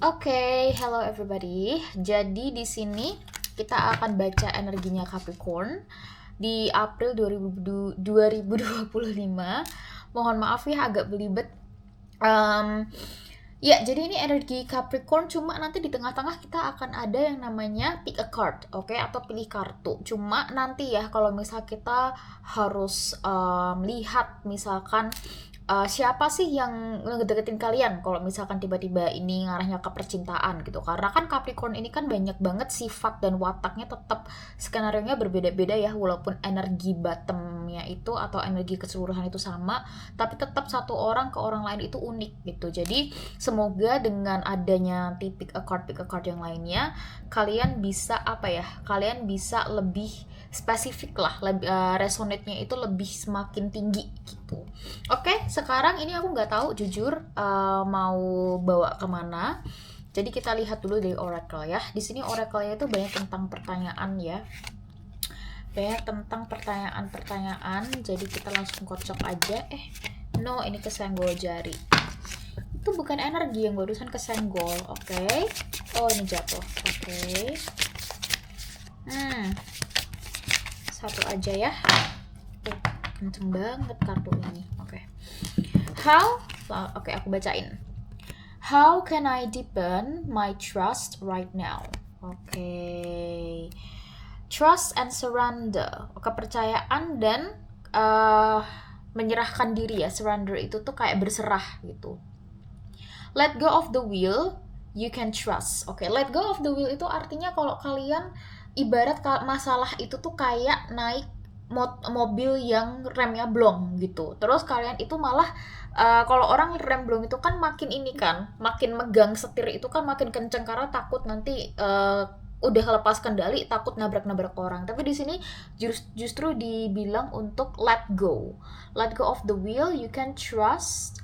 Oke, hello everybody. Jadi di sini kita akan baca energinya Capricorn di April 2025. Mohon maaf ya agak belibet. Ya, jadi ini energi Capricorn, cuma nanti di tengah-tengah kita akan ada yang namanya pick a card, oke, atau pilih kartu. Cuma nanti ya kalau misal kita harus lihat misalkan siapa sih yang ngedeketin kalian kalau misalkan tiba-tiba ini ngarahnya ke percintaan gitu, karena kan Capricorn ini kan banyak banget sifat dan wataknya, tetap skenario-nya berbeda-beda ya, walaupun energi bottomnya itu atau energi keseluruhan itu sama, tapi tetap satu orang ke orang lain itu unik gitu. Jadi semoga dengan adanya pick a card yang lainnya, kalian bisa kalian bisa lebih spesifik lah, resonate-nya itu lebih semakin tinggi gitu. Oke, sekarang ini aku nggak tahu jujur mau bawa kemana. Jadi kita lihat dulu dari oracle ya. Di sini oracle-nya itu banyak tentang pertanyaan ya. Banyak tentang pertanyaan-pertanyaan. Jadi kita langsung kocok aja. No, ini kesenggol jari. Itu bukan energi yang barusan kesenggol, oke? Oh, ini jatuh, oke. Satu aja ya. Kenceng banget kartu ini, oke. Oke, aku bacain. How can I deepen my trust right now? Oke. Trust and surrender. Kepercayaan dan menyerahkan diri ya. Surrender itu tuh kayak berserah gitu. Let go of the wheel, you can trust. Oke, let go of the wheel itu artinya kalau kalian ibarat masalah itu tuh kayak naik mobil yang remnya blong gitu. Terus kalian itu malah kalau orang rem blong itu kan makin makin megang setir itu kan makin kenceng karena takut nanti udah lepas kendali, takut nabrak-nabrak orang. Tapi di sini justru dibilang untuk let go of the wheel, you can trust.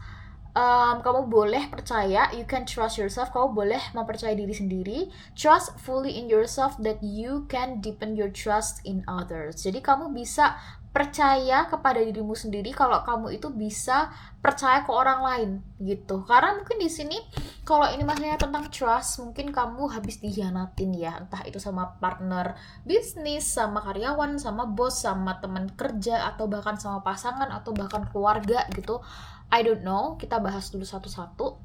Kamu boleh percaya, you can trust yourself, kamu boleh mempercayai diri sendiri, trust fully in yourself that you can deepen your trust in others. Jadi kamu bisa percaya kepada dirimu sendiri kalau kamu itu bisa percaya ke orang lain gitu. Karena mungkin di sini kalau ini maksudnya tentang trust, mungkin kamu habis dihianatin ya, entah itu sama partner bisnis, sama karyawan, sama bos, sama teman kerja, atau bahkan sama pasangan, atau bahkan keluarga gitu. I don't know, kita bahas dulu satu-satu.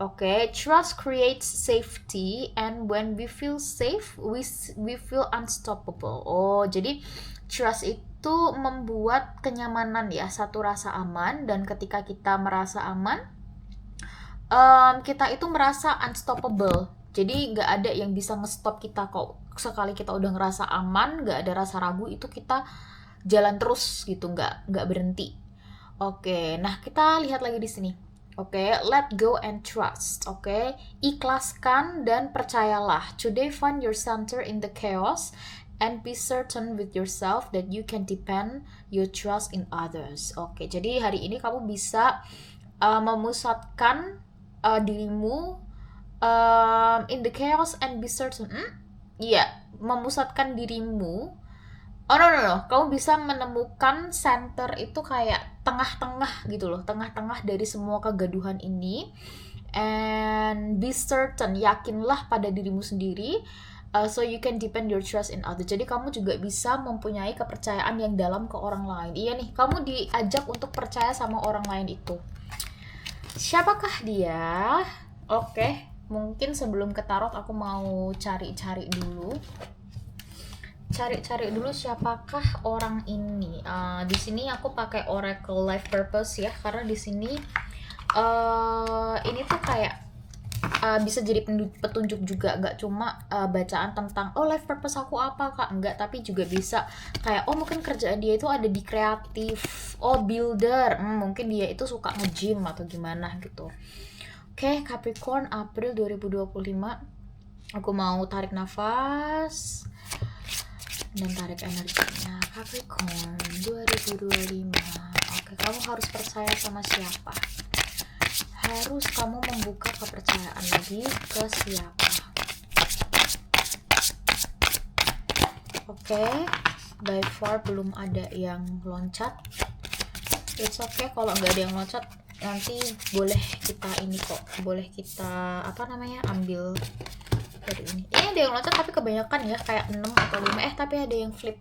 Oke, trust creates safety, and when we feel safe, we feel unstoppable. Oh, jadi trust itu membuat kenyamanan ya, satu rasa aman, dan ketika kita merasa aman, kita itu merasa unstoppable. Jadi nggak ada yang bisa nge-stop kita kok. Sekali kita udah ngerasa aman, nggak ada rasa ragu, itu kita jalan terus gitu, nggak berhenti. Oke, nah kita lihat lagi di sini. Oke, let go and trust. Oke, ikhlaskan dan percayalah. Today find your center in the chaos and be certain with yourself that you can depend your trust in others. Oke, jadi hari ini kamu bisa memusatkan dirimu in the chaos and be certain. Memusatkan dirimu. Oh no, kamu bisa menemukan center itu kayak tengah-tengah gitu loh, tengah-tengah dari semua kegaduhan ini, and be certain, yakinlah pada dirimu sendiri, so you can depend your trust in others. Jadi kamu juga bisa mempunyai kepercayaan yang dalam ke orang lain. Iya nih, kamu diajak untuk percaya sama orang lain itu. Siapakah dia? Oke, mungkin sebelum ke tarot aku mau cari-cari dulu siapakah orang ini. Di sini aku pakai Oracle Life Purpose ya, karena di sini ini tuh kayak bisa jadi petunjuk juga, nggak cuma bacaan tentang life purpose aku apa kak, enggak, tapi juga bisa kayak mungkin kerjaan dia itu ada di kreatif, builder, mungkin dia itu suka nge-gym atau gimana gitu. Oke, Capricorn April 2025. Aku mau tarik nafas dan tarik energinya. Capricorn 2025. Oke, kamu harus percaya sama siapa? Harus kamu membuka kepercayaan lagi ke siapa? Oke, by far belum ada yang loncat. It's okay kalau nggak ada yang loncat. nanti boleh kita ini kok, boleh kita ambil dari ini. Ini ada yang loncat tapi kebanyakan ya, kayak 6 atau 5. Tapi ada yang flip.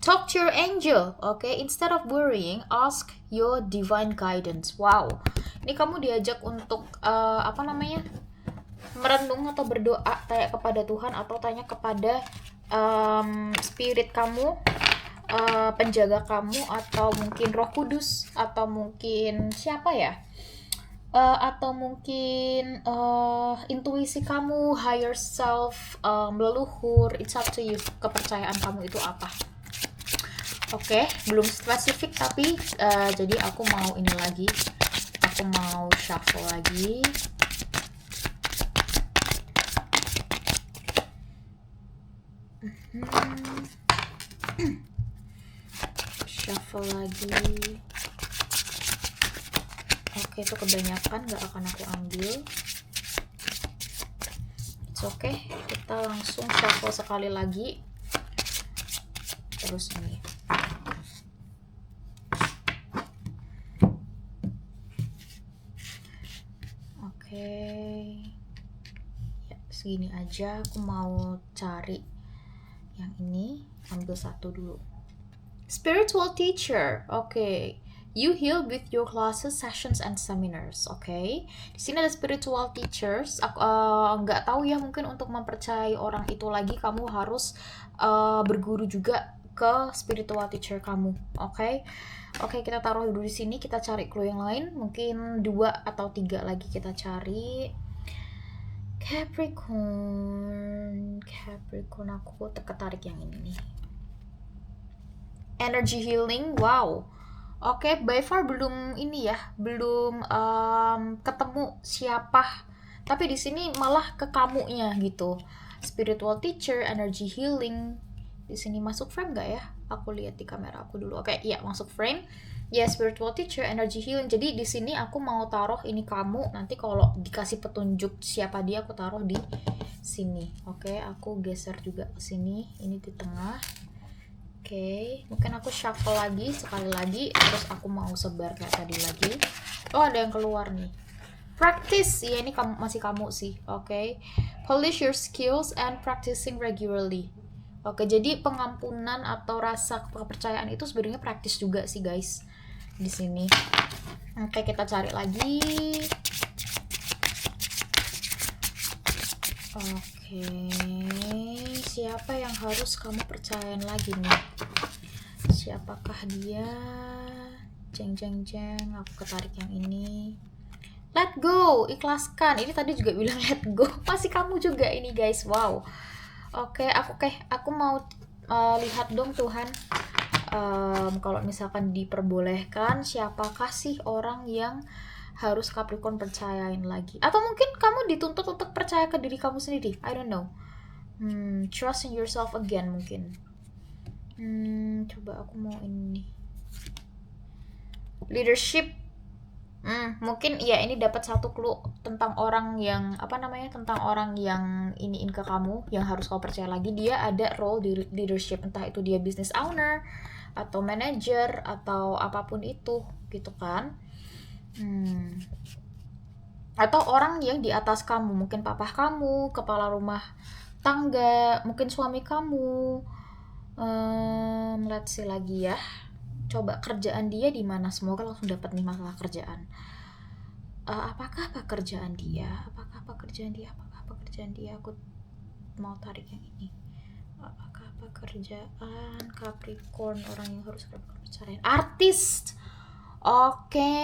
Talk to your angel, okay? Instead of worrying, ask your divine guidance. Wow. Ini kamu diajak untuk merenung atau berdoa, tanya kepada Tuhan atau tanya kepada spirit kamu, penjaga kamu, atau mungkin Roh Kudus, atau mungkin siapa ya? Atau mungkin intuisi kamu, higher self, leluhur. It's up to you, kepercayaan kamu itu apa. Oke, belum spesifik tapi jadi aku mau ini lagi, aku mau shuffle lagi. Shuffle lagi. Oke, itu kebanyakan, gak akan aku ambil. It's okay, kita langsung shuffle sekali lagi. Terus ini. Oke. Ya, segini aja. Aku mau cari yang ini. Ambil satu dulu. Spiritual teacher. Oke. You heal with your classes, sessions, and seminars. Oke. Di sini ada spiritual teachers. Aku nggak tahu ya, mungkin untuk mempercayai orang itu lagi kamu harus berguru juga ke spiritual teacher kamu. Oke, kita taruh dulu di sini. Kita cari clue yang lain. Mungkin 2 atau 3 lagi kita cari. Capricorn. Aku tertarik yang ini nih. Energy healing. Wow. Oke, by far belum ini ya, belum ketemu siapa. Tapi di sini malah ke kamunya gitu. Spiritual teacher, energy healing. Di sini masuk frame nggak ya? Aku lihat di kamera aku dulu. Oke, iya masuk frame. Ya, spiritual teacher, energy healing. Jadi di sini aku mau taruh ini kamu. Nanti kalau dikasih petunjuk siapa dia, aku taruh di sini. Oke, aku geser juga ke sini. Ini di tengah. Oke, mungkin aku shuffle lagi sekali lagi. Terus aku mau sebar kayak tadi lagi. Oh, ada yang keluar nih. Practice. Ya, ini masih kamu sih. Oke. Polish your skills and practicing regularly. Oke, jadi pengampunan atau rasa kepercayaan itu sebenarnya praktis juga sih guys di sini. Oke, kita cari lagi. Oke, siapa yang harus kamu percayain lagi nih? Siapakah dia? Jeng, aku ketarik yang ini. Let go, ikhlaskan. Ini tadi juga bilang let go. Masih kamu juga ini guys. Wow. Oke, aku mau lihat dong Tuhan, kalau misalkan diperbolehkan, siapakah sih orang yang harus Capricorn percayain lagi? Atau mungkin kamu dituntut untuk percaya ke diri kamu sendiri, I don't know. Trust in yourself again mungkin. Coba aku mau ini. Leadership. Mungkin ya ini dapat satu clue tentang orang yang tentang orang yang iniin ke kamu, yang harus kau percaya lagi. Dia ada role di leadership, entah itu dia business owner atau manager atau apapun itu gitu kan. Atau orang yang di atas kamu, mungkin papa kamu, kepala rumah tangga, mungkin suami kamu. Let's see lagi ya. Coba kerjaan dia di mana? Semoga langsung dapat nih masalah kerjaan. Apakah pekerjaan dia? Aku mau tarik yang ini. Apakah pekerjaan Capricorn, orang yang harus Capricorn percaya? Artis. Oke.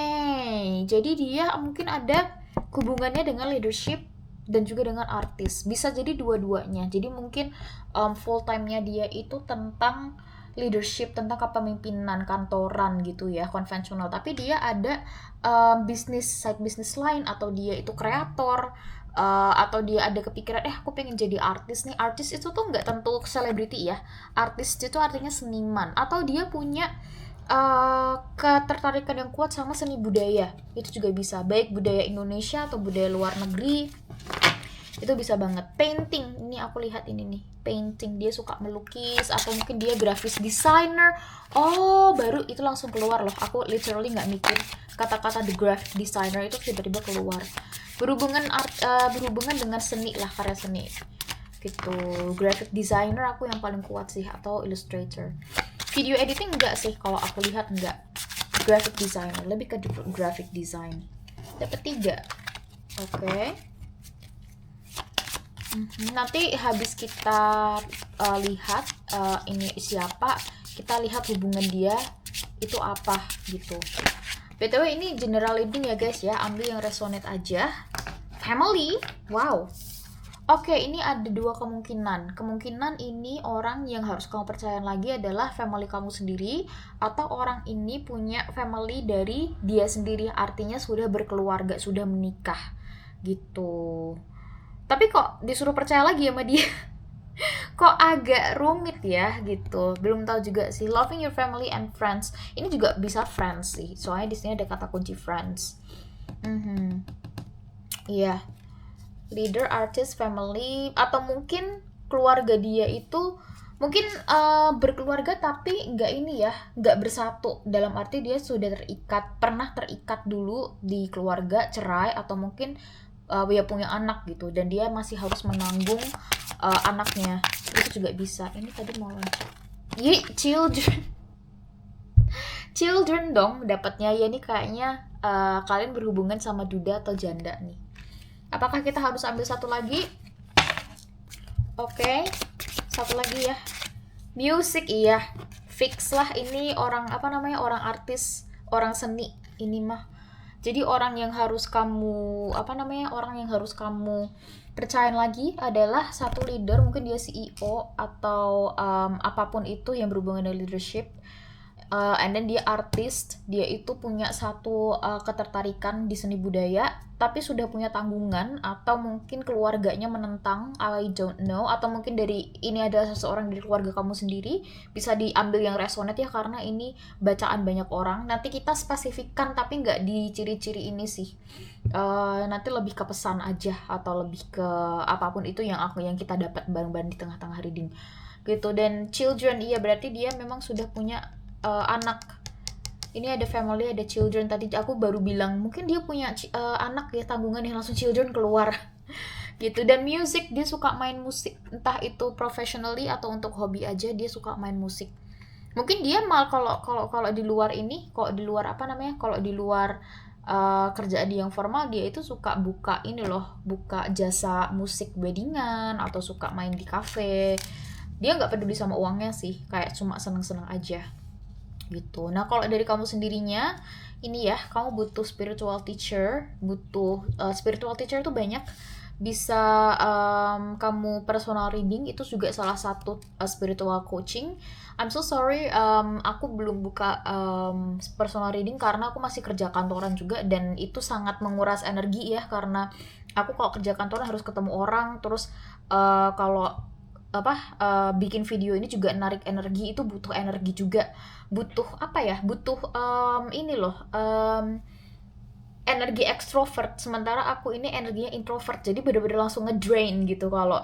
Jadi dia mungkin ada hubungannya dengan leadership dan juga dengan artis. Bisa jadi dua-duanya. Jadi mungkin full time-nya dia itu tentang leadership, tentang kepemimpinan kantoran gitu ya, konvensional. Tapi dia ada side business lain, atau dia itu kreator, atau dia ada kepikiran aku pengen jadi artis nih. Artis itu tuh nggak tentu selebriti ya. Artis itu artinya seniman, atau dia punya ketertarikan yang kuat sama seni budaya. Itu juga bisa, baik budaya Indonesia atau budaya luar negeri. Itu bisa banget. Painting, ini aku lihat ini nih, painting, dia suka melukis, atau mungkin dia graphic designer. Oh, baru itu langsung keluar loh, aku literally nggak mikir, kata-kata the graphic designer itu tiba-tiba keluar. Berhubungan dengan seni lah, karya seni gitu. Graphic designer aku yang paling kuat sih, atau illustrator. Video editing enggak sih, kalau aku lihat enggak. Graphic designer, lebih ke graphic design. Dapat 3. Oke. Nanti habis kita lihat ini siapa, kita lihat hubungan dia itu apa gitu. BTW ini general reading ya guys ya, ambil yang resonate aja. Family, wow. Oke, ini ada 2 kemungkinan. Kemungkinan ini orang yang harus kamu percaya lagi adalah family kamu sendiri, atau orang ini punya family dari dia sendiri, artinya sudah berkeluarga, sudah menikah gitu. Tapi kok disuruh percaya lagi sama dia? Kok agak rumit ya gitu. Belum tahu juga sih. Loving your family and friends. Ini juga bisa friends sih. Soalnya di sini ada kata kunci friends. Iya. Leader, artist, family, atau mungkin keluarga dia itu mungkin berkeluarga tapi nggak ini ya, nggak bersatu, dalam arti dia sudah pernah terikat dulu di keluarga, cerai, atau mungkin dia punya anak gitu, dan dia masih harus menanggung anaknya. Itu juga bisa. Ini tadi mau loncat. Children dong dapatnya ya. Ini kayaknya kalian berhubungan sama duda atau janda nih. Apakah kita harus ambil satu lagi? Oke, satu lagi ya. Music, iya. Fix lah, ini orang orang artis, orang seni ini mah. Jadi orang yang harus kamu percayain lagi adalah satu leader, mungkin dia CEO atau apapun itu yang berhubungan dengan leadership. And then dia artis, dia itu punya satu ketertarikan di seni budaya, tapi sudah punya tanggungan, atau mungkin keluarganya menentang, I don't know, atau mungkin dari ini ada seseorang dari keluarga kamu sendiri. Bisa diambil yang resonate ya, karena ini bacaan banyak orang. Nanti kita spesifikkan, tapi nggak di ciri-ciri ini sih. Nanti lebih ke pesan aja, atau lebih ke apapun itu yang kita dapat bareng-bareng di tengah-tengah reading gitu. Dan children, iya, berarti dia memang sudah punya anak. Ini ada family, ada children. Tadi aku baru bilang mungkin dia punya anak ya, tanggungan yang langsung children keluar gitu. Dan music, dia suka main musik, entah itu professionally atau untuk hobi aja, dia suka main musik. Mungkin dia kalau di luar ini, kalau di luar kerjaan dia yang formal, dia itu suka buka jasa musik weddingan, atau suka main di cafe. Dia nggak peduli sama uangnya sih, kayak cuma seneng-seneng aja gitu. Nah, kalau dari kamu sendirinya, ini ya, kamu butuh spiritual teacher. Spiritual teacher itu banyak. Bisa kamu personal reading, itu juga salah satu spiritual coaching. I'm so sorry, aku belum buka personal reading karena aku masih kerja kantoran juga, dan itu sangat menguras energi ya, karena aku kalau kerja kantoran harus ketemu orang, terus kalau bikin video ini juga narik energi, itu butuh energi juga, butuh energi ekstrovert, sementara aku ini energinya introvert, jadi bener-bener langsung ngedrain gitu kalau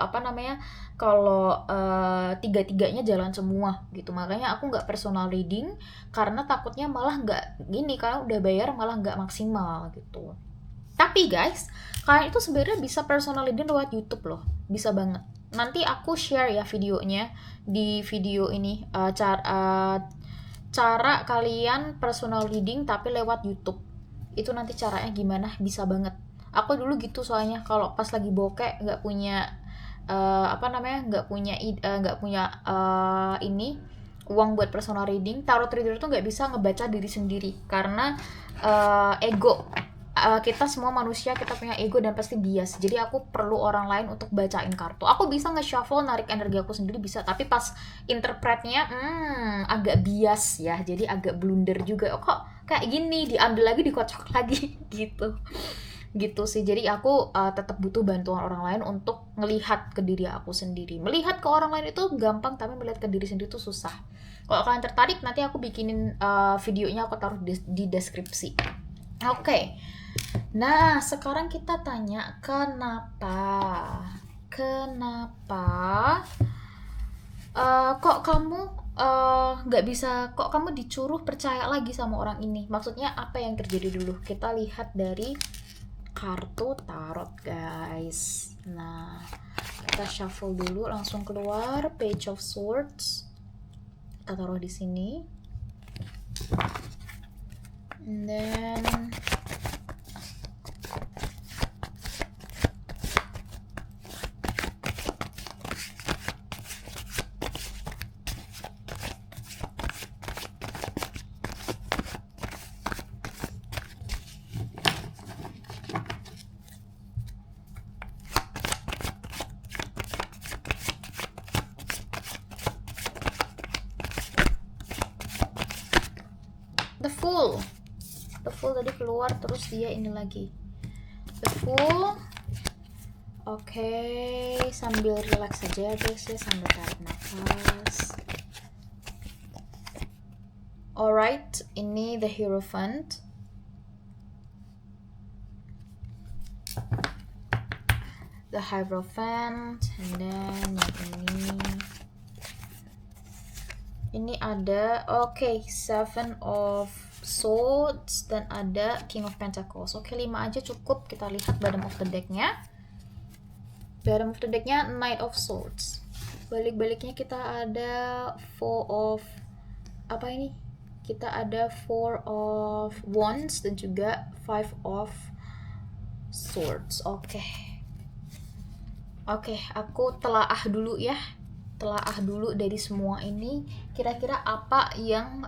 tiga-tiganya jalan semua gitu. Makanya aku nggak personal reading, karena takutnya malah nggak gini, karena udah bayar malah nggak maksimal gitu. Tapi guys, kalian itu sebenarnya bisa personal reading lewat YouTube loh, bisa banget. Nanti aku share ya videonya di video ini, cara kalian personal reading tapi lewat YouTube. Itu nanti caranya gimana, bisa banget. Aku dulu gitu soalnya, kalau pas lagi bokeh nggak punya uang buat personal reading, tarot reader tuh nggak bisa ngebaca diri sendiri karena ego. Kita semua manusia, kita punya ego dan pasti bias. Jadi aku perlu orang lain untuk bacain kartu. Aku bisa nge-shuffle, narik energi aku sendiri bisa, tapi pas interpretnya agak bias ya. Jadi agak blunder juga. Kok kayak gini, diambil lagi, dikocok lagi gitu sih. Jadi aku tetap butuh bantuan orang lain untuk ngelihat ke diri aku sendiri. Melihat ke orang lain itu gampang, tapi melihat ke diri sendiri itu susah. Kalau kalian tertarik, nanti aku bikinin videonya, aku taruh di deskripsi. Oke. Nah, sekarang kita tanya kenapa? Kenapa kok kamu nggak bisa, kok kamu disuruh percaya lagi sama orang ini? Maksudnya apa yang terjadi dulu? Kita lihat dari kartu tarot, guys. Nah, kita shuffle dulu, langsung keluar Page of Swords. Kita taruh di sini. And then the Fool. The Fool tadi keluar, terus dia ini lagi. The Fool. Oke, sambil relax aja guys ya, sambil tarik nafas. Alright, ini the Hierophant. The Hierophant, and then yang ini ada Seven of Swords dan ada King of Pentacles. 5 aja cukup. Kita lihat bottom of the deck-nya. Bottom of the deck-nya Knight of Swords. Balik-baliknya kita ada kita ada Four of Wands dan juga Five of Swords. Oke, aku telaah dulu ya. Telaah dulu dari semua ini. Kira-kira apa yang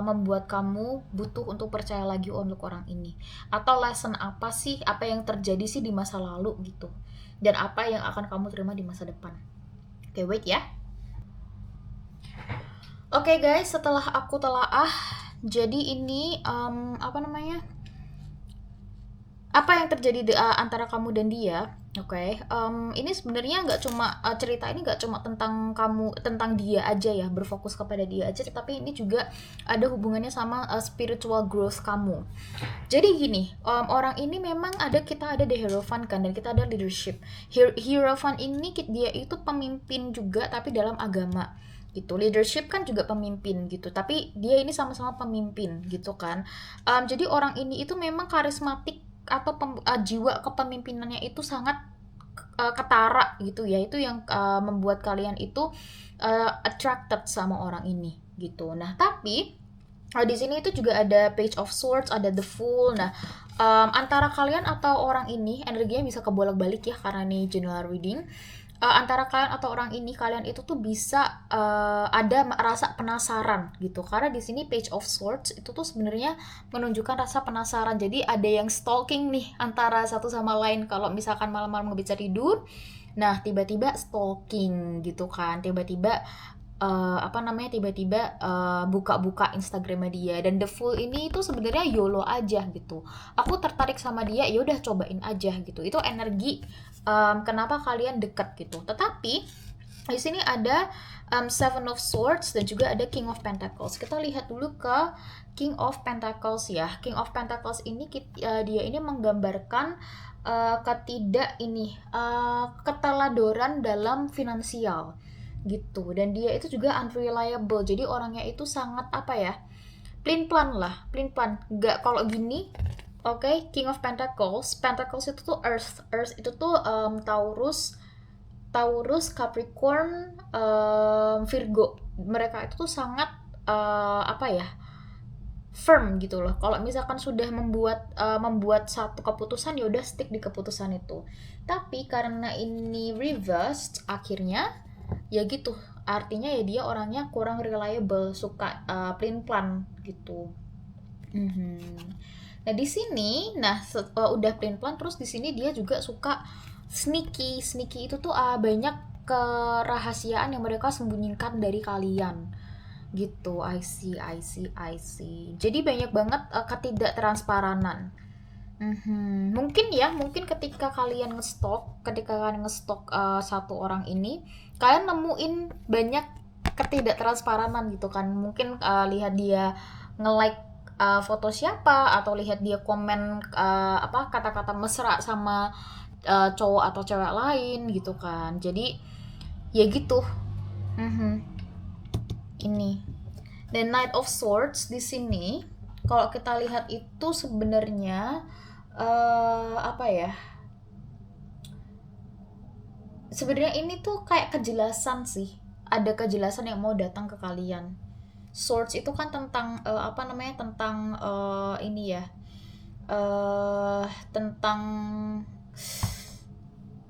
membuat kamu butuh untuk percaya lagi untuk orang ini? Atau lesson apa sih? Apa yang terjadi sih di masa lalu gitu? Dan apa yang akan kamu terima di masa depan? Oke, wait ya. Oke guys, setelah aku telaah, jadi ini apa yang terjadi antara kamu dan dia? Ini sebenarnya nggak cuma cerita ini nggak cuma tentang kamu, tentang dia aja ya, berfokus kepada dia aja, tapi ini juga ada hubungannya sama spiritual growth kamu. Jadi gini, orang ini memang kita ada the Hierophant kan, dan kita ada leadership. Hierophant ini dia itu pemimpin juga, tapi dalam agama gitu. Leadership kan juga pemimpin gitu, tapi dia ini sama-sama pemimpin gitu kan. Jadi orang ini itu memang karismatik, atau jiwa kepemimpinannya itu sangat ketara gitu ya. Itu yang membuat kalian itu attracted sama orang ini gitu. Nah, tapi di sini itu juga ada Page of Swords, ada The Fool. Nah, antara kalian atau orang ini energinya bisa kebolak-balik ya, karena ini general reading. Antara kalian atau orang ini, kalian itu tuh bisa ada rasa penasaran gitu, karena di sini Page of Swords itu tuh sebenarnya menunjukkan rasa penasaran. Jadi ada yang stalking nih antara satu sama lain. Kalau misalkan malam-malam nggak bisa tidur, nah tiba-tiba stalking gitu kan, tiba-tiba buka-buka Instagramnya dia. Dan The Fool ini itu sebenarnya YOLO aja gitu. Aku tertarik sama dia, ya udah cobain aja gitu. Itu energi kenapa kalian dekat gitu. Tetapi di sini ada Seven of Swords dan juga ada King of Pentacles. Kita lihat dulu ke King of Pentacles ya. King of Pentacles ini dia ini menggambarkan keteladoran dalam finansial gitu. Dan dia itu juga unreliable. Jadi orangnya itu sangat pelin-pelan lah, pelin-pelan. Nggak kalau gini. King of Pentacles. Pentacles itu tuh Earth. Earth itu tuh Taurus, Capricorn, Virgo. Mereka itu tuh sangat firm gitu loh. Kalau misalkan sudah membuat satu keputusan, ya udah stick di keputusan itu. Tapi karena ini reversed, akhirnya ya gitu, artinya ya dia orangnya kurang reliable, suka pelin-pelan gitu. Nah di sini, udah pelin-pelan, terus di sini dia juga suka sneaky itu tuh banyak kerahasiaan yang mereka sembunyikan dari kalian gitu. I see. Jadi banyak banget ketidaktransparan. Mungkin ketika kalian ngestok satu orang ini, kalian nemuin banyak ketidaktransparanan gitu kan. Mungkin lihat dia nge-like foto siapa, atau lihat dia komen kata-kata mesra sama cowok atau cewek lain gitu kan. Jadi ya gitu. Mhm. Ini. Dan Knight of Swords di sini kalau kita lihat itu sebenarnya apa ya? Sebenarnya ini tuh kayak kejelasan sih. Ada kejelasan yang mau datang ke kalian. Swords itu kan tentang tentang ini ya. Tentang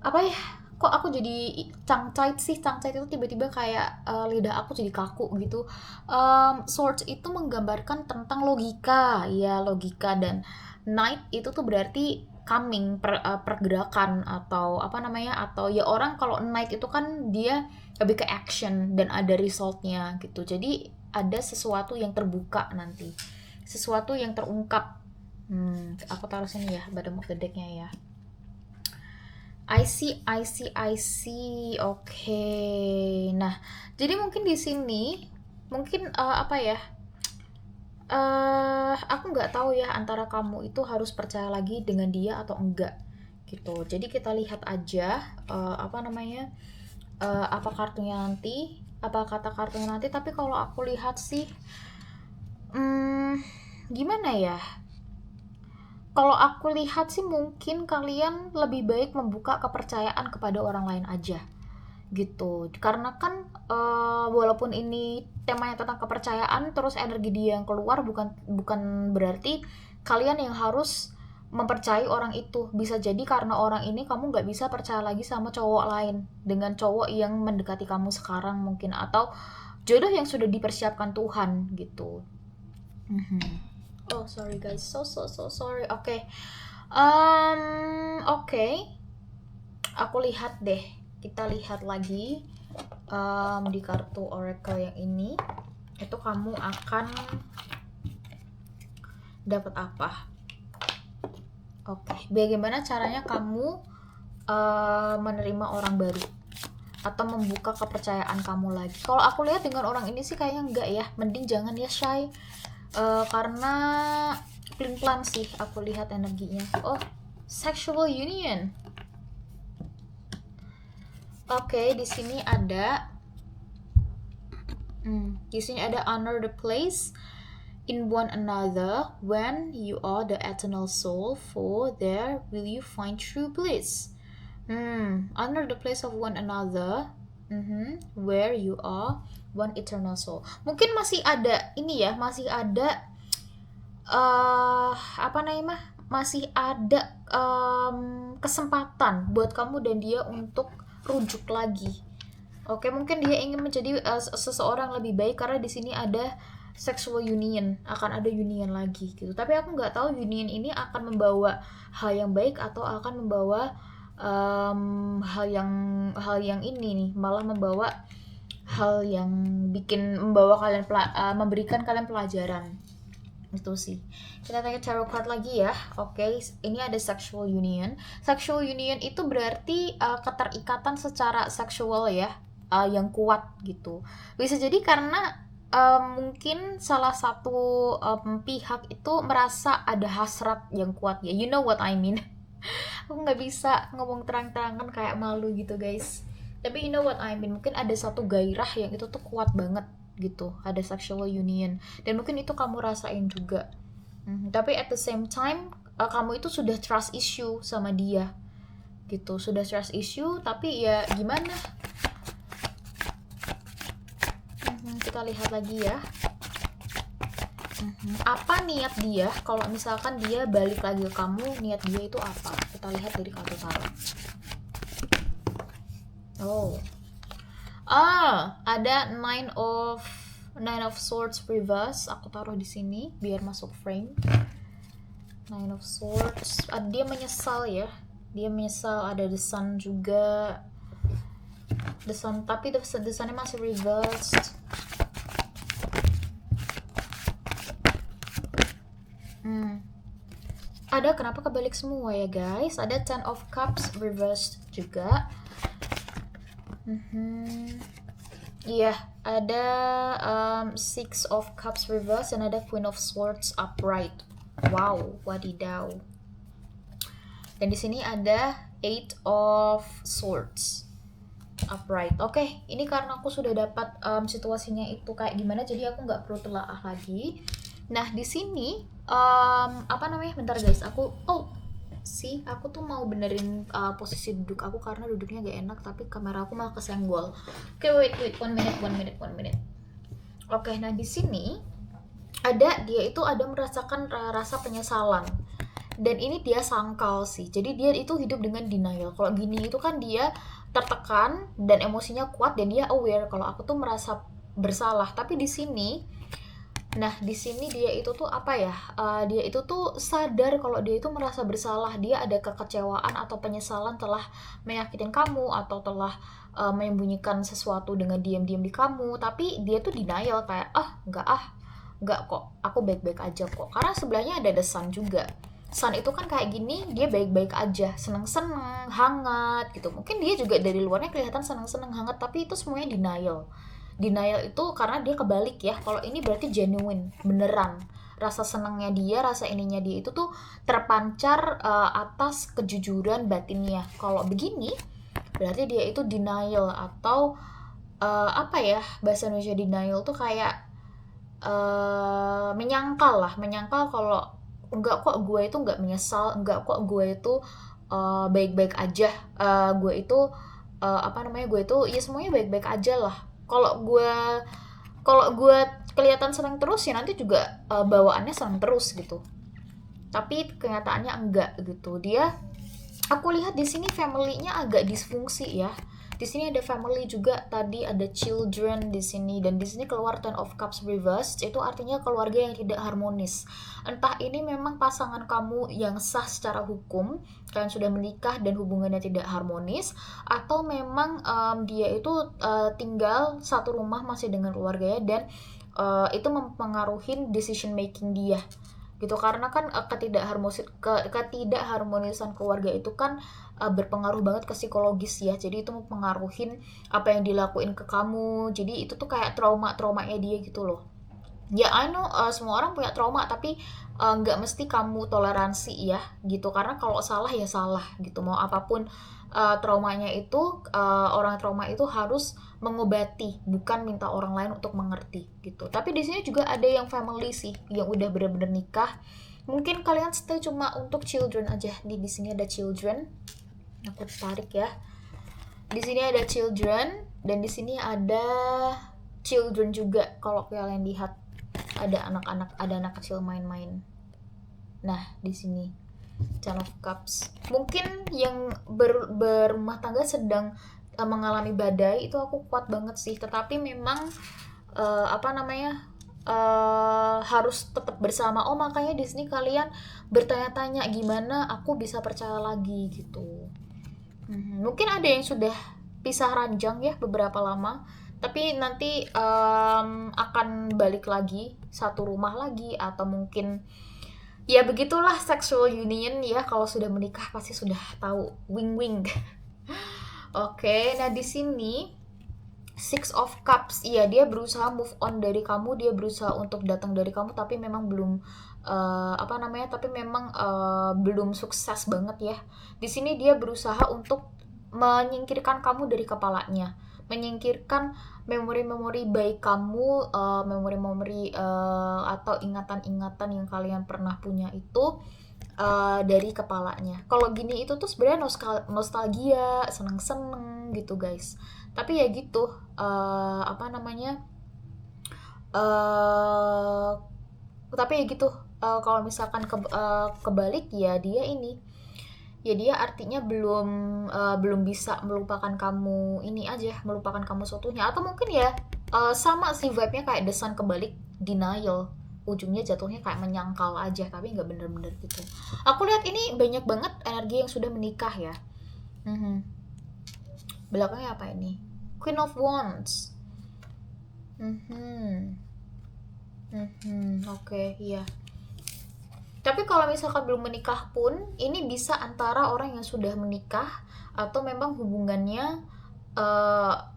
apa ya? Kok aku jadi cangcait sih? Cangcait itu tiba-tiba kayak lidah aku jadi kaku gitu. Swords itu menggambarkan tentang logika, ya logika, dan knight itu tuh berarti coming, pergerakan, atau apa namanya, atau ya orang kalau knight itu kan dia lebih ke action dan ada resultnya gitu. Jadi ada sesuatu yang terbuka nanti, sesuatu yang terungkap. Aku taruh sini ya, bottom of the deck-nya ya. I see. Oke. Nah, jadi mungkin di sini mungkin aku nggak tahu ya antara kamu itu harus percaya lagi dengan dia atau enggak gitu. Jadi kita lihat aja apa kartunya nanti, apa kata kartunya nanti. Tapi kalau aku lihat sih, gimana ya? Kalau aku lihat sih mungkin kalian lebih baik membuka kepercayaan kepada orang lain aja gitu. Karena kan walaupun ini temanya tentang kepercayaan, terus energi dia yang keluar bukan berarti kalian yang harus mempercayai orang itu. Bisa jadi karena orang ini kamu nggak bisa percaya lagi sama cowok lain, dengan cowok yang mendekati kamu sekarang mungkin, atau jodoh yang sudah dipersiapkan Tuhan gitu. Oh sorry guys, so sorry. Oke. Oke. Aku lihat deh. Kita lihat lagi di kartu oracle yang ini. Itu kamu akan dapat apa? Oke. Bagaimana caranya kamu menerima orang baru atau membuka kepercayaan kamu lagi? Kalau aku lihat dengan orang ini sih kayaknya enggak ya. Mending jangan ya, Shy. Karena pelin-pelan sih aku lihat energinya. Oh, sexual union. Oke, di sini ada honor the place in one another when you are the eternal soul, for there will you find true bliss. Honor the place of one another, where you are one eternal soul. Mungkin masih ada ini ya, masih ada masih ada kesempatan buat kamu dan dia untuk rujuk lagi. Oke, mungkin dia ingin menjadi seseorang lebih baik karena di sini ada sexual union, akan ada union lagi gitu. Tapi aku nggak tahu union ini akan membawa hal yang baik atau akan membawa hal yang ini nih, malah membawa hal yang membawa kalian memberikan kalian pelajaran. Itu sih. Kita tanya tarot card lagi ya. Oke, ini ada sexual union. Sexual union itu berarti keterikatan secara seksual ya, yang kuat gitu. Bisa jadi karena mungkin salah satu pihak itu merasa ada hasrat yang kuat ya. You know what I mean. Aku nggak bisa ngomong terang-terangan, kayak malu gitu guys. Tapi you know what I mean. Mungkin ada satu gairah yang itu tuh kuat banget gitu, ada sexual union, dan mungkin itu kamu rasain juga. Tapi at the same time kamu itu sudah trust issue sama dia gitu, sudah trust issue, tapi ya gimana. Kita lihat lagi ya. Apa niat dia kalau misalkan dia balik lagi ke kamu? Niat dia itu apa? Kita lihat dari kartu tarot. Ada Nine of Swords reverse. Aku taruh di sini biar masuk frame. Nine of Swords. Dia menyesal ya. Dia menyesal. Ada the Sun juga. The Sun, tapi the Sun-nya masih reversed. Ada, kenapa kebalik semua ya guys? Ada Ten of Cups reversed juga. Iya, ada Six of Cups reverse dan ada Queen of Swords upright. Wow, wadidaw. Dan di sini ada Eight of Swords upright. Oke, ini karena aku sudah dapat situasinya itu kayak gimana, jadi aku nggak perlu telaah lagi. Nah, di sini apa namanya? Bentar guys, aku tuh mau benerin posisi duduk aku karena duduknya gak enak tapi kamera aku malah kesenggol. Oke, wait, one minute. Oke, nah di sini dia itu ada merasakan rasa penyesalan. Dan ini dia sangkal sih. Jadi dia itu hidup dengan denial. Kalau gini itu kan dia tertekan dan emosinya kuat dan dia aware kalau aku tuh merasa bersalah. Tapi di sini di sini dia itu tuh apa ya? Dia itu tuh sadar kalau dia itu merasa bersalah. Dia ada kekecewaan atau penyesalan telah meyakitin kamu atau telah menyembunyikan sesuatu dengan diam-diam di kamu. Tapi dia tuh denial kayak enggak kok. Aku baik-baik aja kok. Karena sebelahnya ada The Sun juga. Sun itu kan kayak gini, dia baik-baik aja, seneng-seneng, hangat gitu. Mungkin dia juga dari luarnya kelihatan seneng-seneng, hangat, tapi itu semuanya denial. Denial itu karena dia kebalik ya. Kalau ini berarti genuine, beneran. Rasa senangnya dia, rasa ininya dia itu tuh terpancar atas kejujuran batinnya. Kalau begini, berarti dia itu denial atau apa ya bahasa Indonesia denial tuh kayak menyangkal kalau enggak kok gue itu enggak menyesal, enggak kok gue itu baik-baik aja, gue itu gue itu ya semuanya baik-baik aja lah. Kalau gue kelihatan senang terus ya nanti juga bawaannya senang terus gitu. Tapi kenyataannya enggak gitu. Aku lihat di sini family-nya agak disfungsi ya. Di sini ada family juga, tadi ada children di sini, dan di sini keluar Ten of Cups reversed, itu artinya keluarga yang tidak harmonis. Entah ini memang pasangan kamu yang sah secara hukum, kalian sudah menikah dan hubungannya tidak harmonis, atau memang dia itu tinggal satu rumah masih dengan keluarganya dan itu mempengaruhi decision making dia gitu, karena kan ketidakharmonisan keluarga itu kan berpengaruh banget ke psikologis ya, jadi itu mempengaruhi apa yang dilakuin ke kamu, jadi itu tuh kayak traumanya dia gitu loh. Ya I know semua orang punya trauma, tapi nggak mesti kamu toleransi ya gitu, karena kalau salah ya salah gitu, mau apapun traumanya itu, orang trauma itu harus mengobati, bukan minta orang lain untuk mengerti gitu. Tapi di sini juga ada yang family sih, yang udah bener-bener nikah. Mungkin kalian stay cuma untuk children aja. Di sini ada children. Aku tarik ya. Di sini ada children dan di sini ada children juga. Kalau kalian lihat ada anak-anak, ada anak kecil main-main. Nah, di sini Ten of Cups. Mungkin yang berumah tangga sedang mengalami badai, itu aku kuat banget sih. Tetapi memang harus tetap bersama. Oh, makanya di sini kalian bertanya-tanya gimana aku bisa percaya lagi gitu. Mungkin ada yang sudah pisah ranjang ya beberapa lama, tapi nanti akan balik lagi satu rumah lagi, atau mungkin ya begitulah sexual union ya, kalau sudah menikah pasti sudah tahu wing wing. Oke, nah di sini Six of Cups, iya dia berusaha move on dari kamu, dia berusaha untuk datang dari kamu, tapi memang belum belum sukses banget ya. Di sini dia berusaha untuk menyingkirkan kamu dari kepalanya, menyingkirkan memori-memori baik kamu, memori-memori atau ingatan-ingatan yang kalian pernah punya itu dari kepalanya. Kalau gini itu tuh sebenarnya nostalgia, seneng-seneng gitu guys. Tapi ya gitu, uh, tapi ya gitu, kalau misalkan kebalik ya dia ini, ya dia artinya belum bisa melupakan kamu, ini aja melupakan kamu seutuhnya, atau mungkin ya sama sih vibe-nya kayak The Sun kebalik, denial, ujungnya jatuhnya kayak menyangkal aja tapi nggak bener-bener gitu. Aku lihat ini banyak banget energi yang sudah menikah ya. Belakangnya apa ini? Queen of Wands. Oke, iya. Tapi kalau misalkan belum menikah pun, ini bisa antara orang yang sudah menikah atau memang hubungannya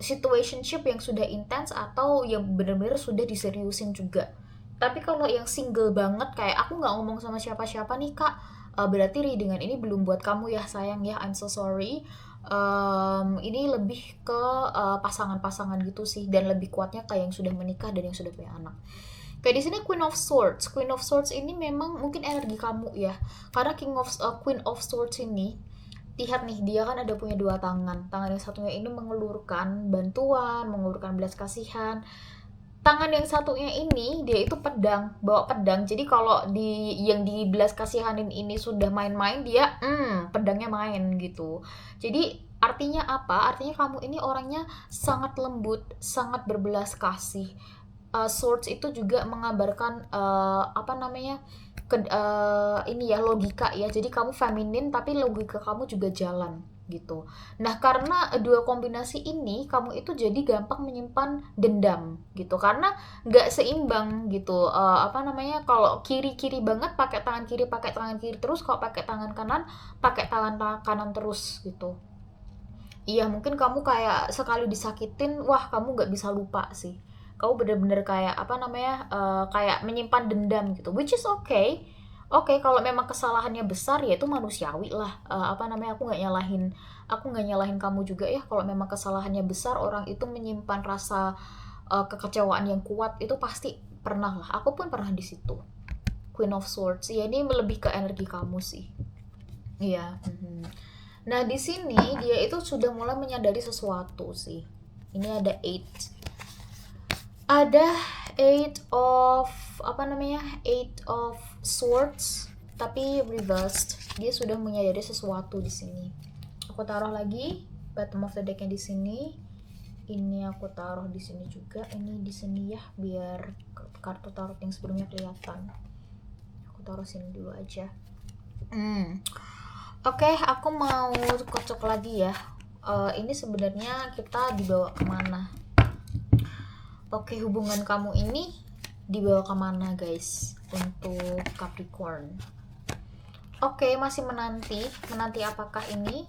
situationship yang sudah intens atau yang benar-benar sudah diseriusin juga. Tapi kalau yang single banget kayak aku nggak ngomong sama siapa-siapa nih kak, berarti readingan ini belum buat kamu ya sayang ya, I'm so sorry. Ini lebih ke pasangan-pasangan gitu sih, dan lebih kuatnya kayak yang sudah menikah dan yang sudah punya anak. Kayak di sini Queen of Swords. Queen of Swords ini memang mungkin energi kamu ya. Karena Queen of Swords ini, lihat nih, dia kan ada punya dua tangan. Tangan yang satunya ini mengelurkan bantuan, mengelurkan belas kasihan. Tangan yang satunya ini dia itu pedang, bawa pedang. Jadi kalau yang di belas kasihanin ini sudah main-main, dia pedangnya main gitu. Jadi artinya apa? Artinya kamu ini orangnya sangat lembut, sangat berbelas kasih. Swords itu juga mengabarkan apa namanya? Ini ya logika ya. Jadi kamu feminin tapi logika kamu juga jalan gitu. Nah, karena dua kombinasi ini kamu itu jadi gampang menyimpan dendam gitu karena nggak seimbang gitu. Apa namanya? Kalau kiri-kiri banget pakai tangan kiri terus, kalau pakai tangan kanan kanan terus gitu. Iya, mungkin kamu kayak sekali disakitin, wah kamu nggak bisa lupa sih. Kamu bener-bener kayak apa namanya, kayak menyimpan dendam gitu, which is okay. Oke, kalau memang kesalahannya besar ya itu manusiawi lah. Apa namanya, aku nggak nyalahin kamu juga ya. Kalau memang kesalahannya besar, orang itu menyimpan rasa kekecewaan yang kuat itu pasti pernah lah. Aku pun pernah di situ. Queen of Swords, ya ini lebih ke energi kamu sih. Iya. Nah, di sini dia itu sudah mulai menyadari sesuatu sih. Ini ada 8. Ada 8 of apa namanya? 8 of swords tapi reversed. Dia sudah menyadari sesuatu di sini. Aku taruh lagi bottom of the deck-nya di sini. Ini aku taruh di sini juga. Ini di sini ya biar kartu tarot yang sebelumnya kelihatan. Aku taruh sini dulu aja. Oke, aku mau kocok lagi ya. Ini sebenarnya kita dibawa kemana? Oke, hubungan kamu ini dibawa kemana guys untuk Capricorn? Oke, masih menanti apakah ini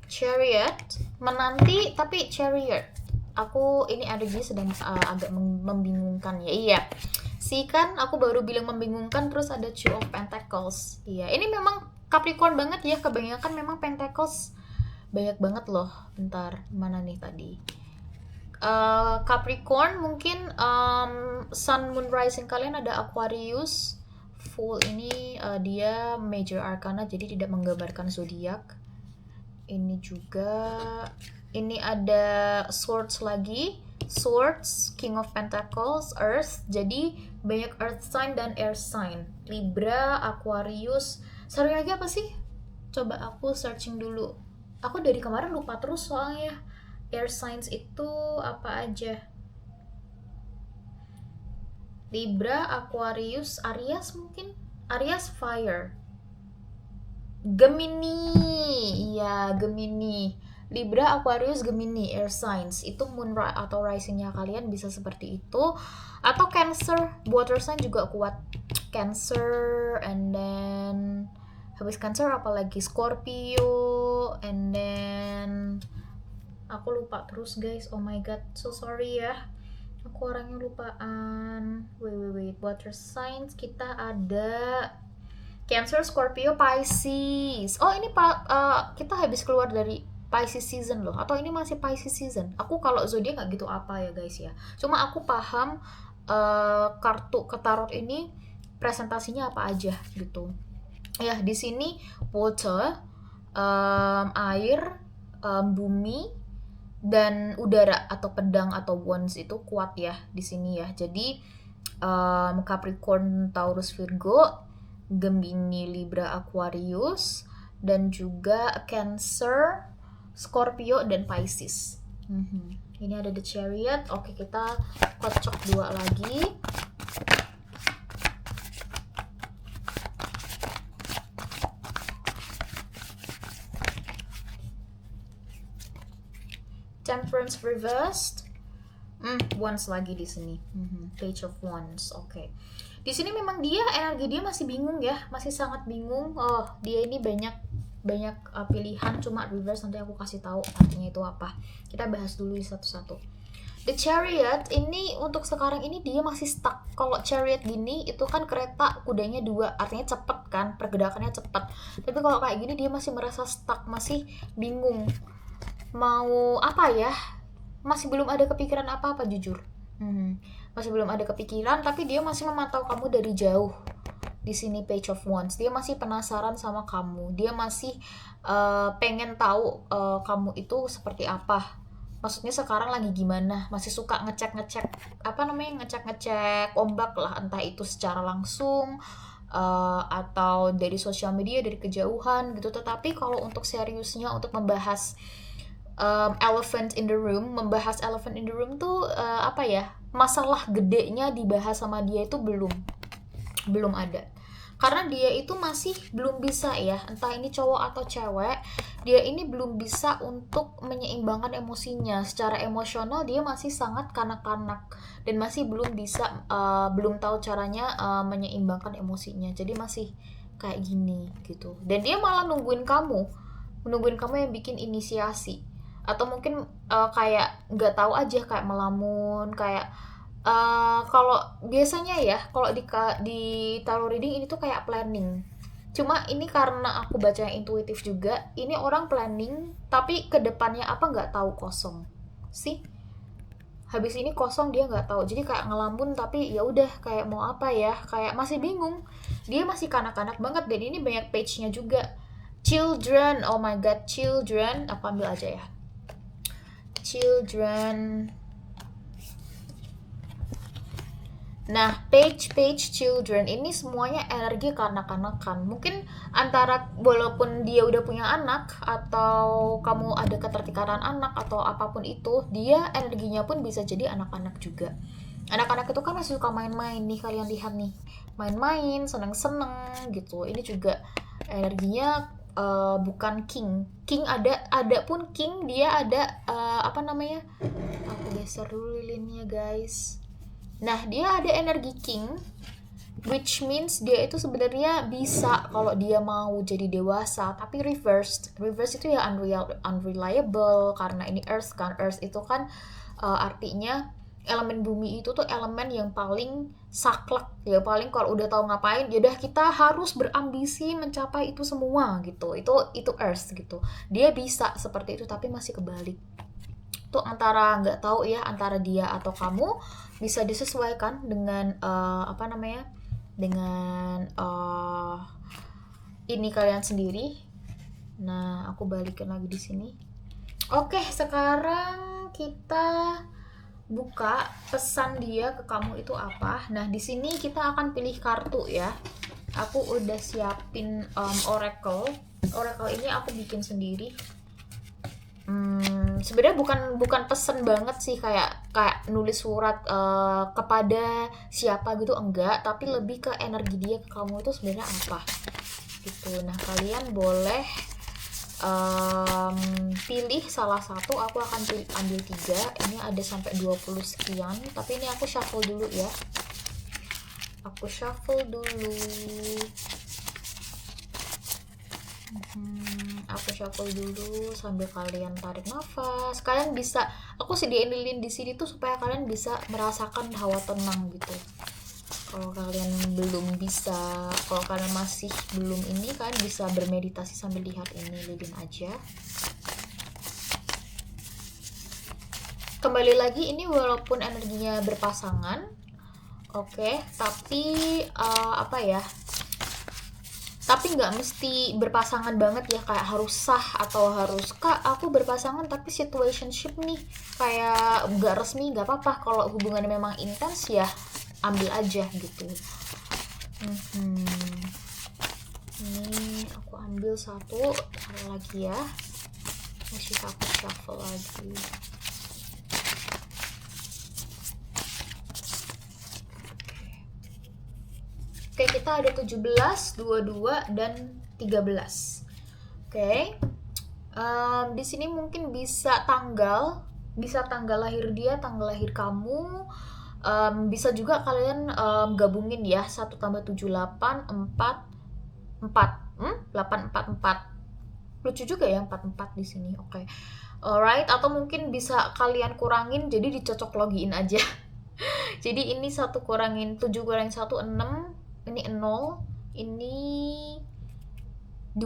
Chariot, menanti tapi Chariot. Aku ini energi sedang agak membingungkan ya. Iya. Sih kan aku baru bilang membingungkan terus ada Two of Pentacles. Iya, ini memang Capricorn banget ya, kebanyakan memang Pentacles. Banyak banget loh. Bentar, mana nih tadi? Capricorn mungkin Sun Moon Rising kalian ada Aquarius. Full ini dia Major Arcana jadi tidak menggambarkan zodiak. Ini juga, ini ada Swords lagi, Swords, King of Pentacles, Earth, jadi banyak Earth sign dan Air sign. Libra, Aquarius, satu lagi apa sih? Coba aku searching dulu. Aku dari kemarin lupa terus soalnya. Air signs itu apa aja? Libra, Aquarius, Aries mungkin? Aries fire. Gemini, iya Gemini. Libra, Aquarius, Gemini, air signs. Itu moon atau risingnya kalian bisa seperti itu. Atau Cancer, water sign juga kuat. Cancer, and then habis Cancer apalagi Scorpio, and then aku lupa terus guys. Oh my god, so sorry ya. Aku orangnya lupaan. Wait. Water signs kita ada Cancer, Scorpio, Pisces. Oh, ini kita habis keluar dari Pisces season loh. Atau ini masih Pisces season. Aku kalau zodiak nggak gitu apa ya guys ya. Cuma aku paham kartu ketarot ini presentasinya apa aja gitu. Ya, di sini water, air, bumi, dan udara atau pedang atau wands itu kuat ya di sini ya. Jadi Capricorn, Taurus, Virgo, Gemini, Libra, Aquarius, dan juga Cancer, Scorpio, dan Pisces. Ini ada The Chariot. Oke, kita kocok dua lagi. Temperance reversed. Wands lagi di sini. Page of Wands. Oke. Di sini memang dia energi dia masih bingung ya, masih sangat bingung. Oh, dia ini banyak pilihan, cuma reverse nanti aku kasih tahu artinya itu apa. Kita bahas dulu satu-satu. The Chariot ini untuk sekarang ini dia masih stuck. Kalau Chariot gini itu kan kereta kudanya 2, artinya cepet kan, pergerakannya cepet. Tapi kalau kayak gini dia masih merasa stuck, masih bingung. Mau apa ya? Masih belum ada kepikiran apa-apa jujur. Masih belum ada kepikiran, tapi dia masih memantau kamu dari jauh. Di sini Page of Wands, dia masih penasaran sama kamu. Dia masih pengen tahu kamu itu seperti apa. Maksudnya sekarang lagi gimana, masih suka ngecek ombak lah, entah itu secara langsung atau dari sosial media, dari kejauhan gitu. Tetapi kalau untuk seriusnya, untuk membahas elephant in the room tuh apa ya, masalah gedenya dibahas sama dia itu belum ada. Karena dia itu masih belum bisa ya, entah ini cowok atau cewek, dia ini belum bisa untuk menyeimbangkan emosinya. Secara emosional dia masih sangat kanak-kanak dan masih belum bisa, belum tahu caranya menyeimbangkan emosinya. Jadi masih kayak gini gitu. Dan dia malah nungguin kamu yang bikin inisiasi. Atau mungkin kayak nggak tahu aja, kayak melamun, kayak kalau biasanya ya, kalau di tarot reading ini tuh kayak planning. Cuma ini karena aku baca yang intuitif juga, ini orang planning, tapi kedepannya apa nggak tahu, kosong. Sih, habis ini kosong, dia nggak tahu. Jadi kayak ngelamun, tapi ya udah kayak mau apa ya, kayak masih bingung. Dia masih kanak-kanak banget, dan ini banyak page-nya juga. Children, oh my god, children. Aku ambil aja ya. Children. Nah, page children ini semuanya energi kanak-kanakan. Mungkin antara walaupun dia udah punya anak atau kamu ada keterikatan anak atau apapun itu, dia energinya pun bisa jadi anak-anak juga. Anak-anak itu kan masih suka main-main nih, kalian lihat nih. Main-main, seneng-seneng gitu. Ini juga energinya bukan king. King ada pun king, dia ada apa namanya? Aku geser dulu lilinnya, guys. Nah, dia ada energi king, which means dia itu sebenarnya bisa kalau dia mau jadi dewasa, tapi reversed. Reverse itu ya unreliable, karena ini earth kan. Earth itu kan artinya elemen bumi itu tuh elemen yang paling saklek ya, paling kalau udah tahu ngapain, yaudah kita harus berambisi mencapai itu semua gitu. Itu earth gitu. Dia bisa seperti itu, tapi masih kebalik. Tuh antara nggak tahu ya, antara dia atau kamu, bisa disesuaikan dengan apa namanya, dengan ini kalian sendiri. Nah, aku balikin lagi di sini. Oke, sekarang kita buka pesan dia ke kamu itu apa. Nah, di sini kita akan pilih kartu ya. Aku udah siapin oracle. Oracle ini aku bikin sendiri. Sebenarnya bukan pesen banget sih, kayak nulis surat kepada siapa gitu, enggak, tapi lebih ke energi dia ke kamu itu sebenarnya apa gitu. Nah, kalian boleh pilih salah satu. Aku akan ambil 3. Ini ada sampai 20 sekian, tapi ini aku shuffle dulu ya. Aku shuffle dulu. Sambil kalian tarik nafas. Kalian bisa, aku sediain lilin di sini tuh supaya kalian bisa merasakan hawa tenang gitu. Kalau kalian belum bisa, kalau kalian masih belum ini, kalian bisa bermeditasi sambil lihat ini lilin aja. Kembali lagi, ini walaupun energinya berpasangan, oke, tapi apa ya, tapi nggak mesti berpasangan banget ya, kayak harus sah atau harus kak aku berpasangan tapi situationship nih, kayak nggak resmi, nggak apa-apa. Kalau hubungannya memang intens ya ambil aja gitu. Ini aku ambil satu lagi ya, masih aku shuffle lagi. Oke, kita ada 17, 22, dan 13. Oke. Di sini mungkin bisa tanggal, bisa tanggal lahir dia, tanggal lahir kamu. Bisa juga kalian gabungin ya, 1 tambah 7 8 4 8 4 4. Lucu juga ya 44 di sini. Oke. Alright, atau mungkin bisa kalian kurangin jadi dicocok login aja. Jadi ini 1 kurangin 7 kurangin 1 6, ini 0, ini 2.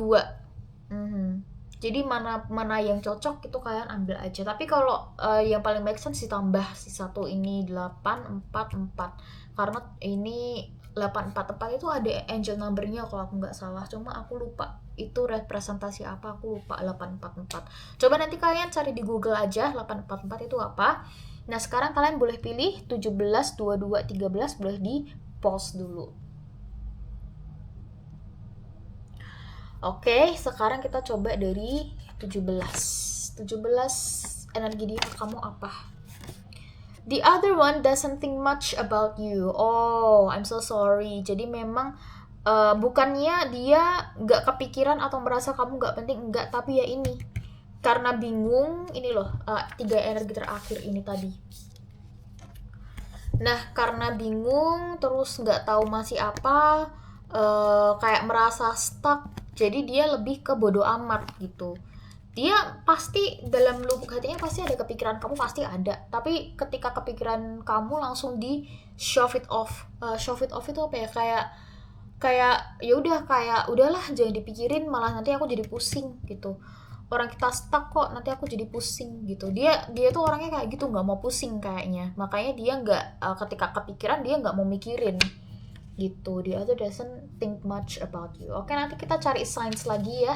Jadi mana yang cocok itu kalian ambil aja. Tapi kalau yang paling make sense ditambah si 1 ini 8 4 4. Karena ini 844 itu ada angel number-nya kalau aku nggak salah. Cuma aku lupa itu representasi apa, aku lupa 844. Coba nanti kalian cari di Google aja 844 itu apa. Nah, sekarang kalian boleh pilih 17, 22, 13, boleh di pause dulu. Oke, sekarang kita coba dari 17. 17 energi dia kamu apa? The other one doesn't think much about you. Oh, I'm so sorry. Jadi memang bukannya dia nggak kepikiran atau merasa kamu nggak penting, enggak. Tapi ya ini, karena bingung, ini loh, 3 energi terakhir ini tadi. Nah, karena bingung, terus nggak tahu masih apa, kayak merasa stuck, jadi dia lebih ke bodo amat gitu. Dia pasti dalam lubuk hatinya pasti ada kepikiran kamu, pasti ada, tapi ketika kepikiran kamu langsung di shove it off. Shove it off itu apa ya, kayak ya udah, kayak udahlah jangan dipikirin, malah nanti aku jadi pusing gitu. Orang kita stuck kok nanti aku jadi pusing gitu. Dia tuh orangnya kayak gitu, nggak mau pusing kayaknya, makanya dia nggak ketika kepikiran dia nggak mau mikirin gitu. Dia tuh doesn't think much about you. Oke, nanti kita cari signs lagi ya.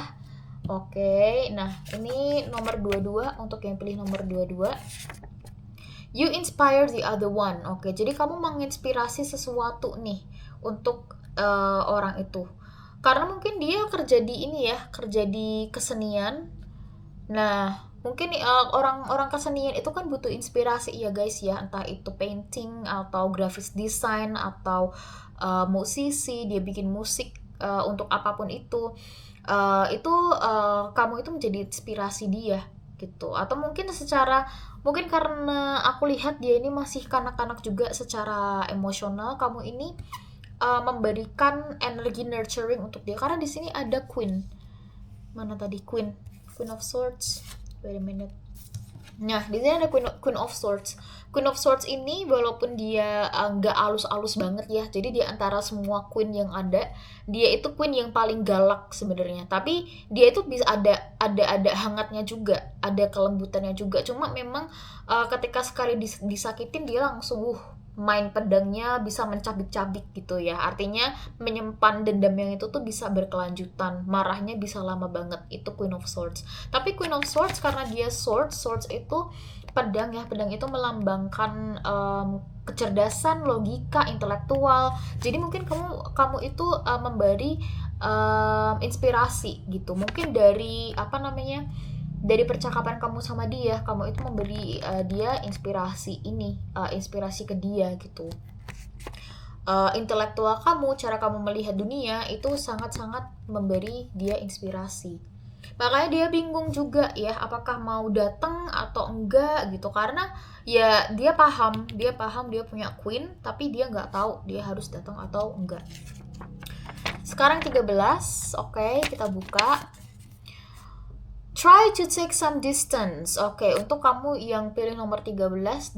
Oke, nah ini nomor 22 untuk yang pilih nomor 22. You inspire the other one. Oke, jadi kamu menginspirasi sesuatu nih untuk orang itu. Karena mungkin dia kerja di ini ya, kerja di kesenian. Nah, mungkin orang-orang kesenian itu kan butuh inspirasi ya guys ya, entah itu painting atau graphic design atau musisi, dia bikin musik untuk apapun itu. Kamu itu menjadi inspirasi dia gitu. Atau mungkin mungkin karena aku lihat dia ini masih kanak-kanak juga secara emosional, kamu ini memberikan energi nurturing untuk dia. Karena di sini ada Queen. Mana tadi Queen of Swords. Wait a minute. Nah, di sini ada Queen of Swords. Queen of Swords ini walaupun dia nggak alus-alus banget ya, jadi di antara semua queen yang ada, dia itu queen yang paling galak sebenarnya. Tapi dia itu bisa ada hangatnya juga, ada kelembutannya juga. Cuma memang ketika sekali disakitin dia langsung main pedangnya bisa mencabik-cabik gitu ya. Artinya menyimpan dendam yang itu tuh bisa berkelanjutan, marahnya bisa lama banget. Itu Queen of Swords. Tapi Queen of Swords karena dia swords itu pedang ya, pedang itu melambangkan kecerdasan, logika, intelektual. Jadi mungkin kamu itu memberi inspirasi gitu. Mungkin dari dari percakapan kamu sama dia, kamu itu memberi dia inspirasi ke dia gitu. Intelektual kamu, cara kamu melihat dunia itu sangat-sangat memberi dia inspirasi. Makanya dia bingung juga ya, apakah mau datang atau enggak gitu. Karena ya dia paham dia punya queen, tapi dia nggak tahu dia harus datang atau enggak. Sekarang 13, oke, kita buka. Try to take some distance. Oke, untuk kamu yang pilih nomor 13,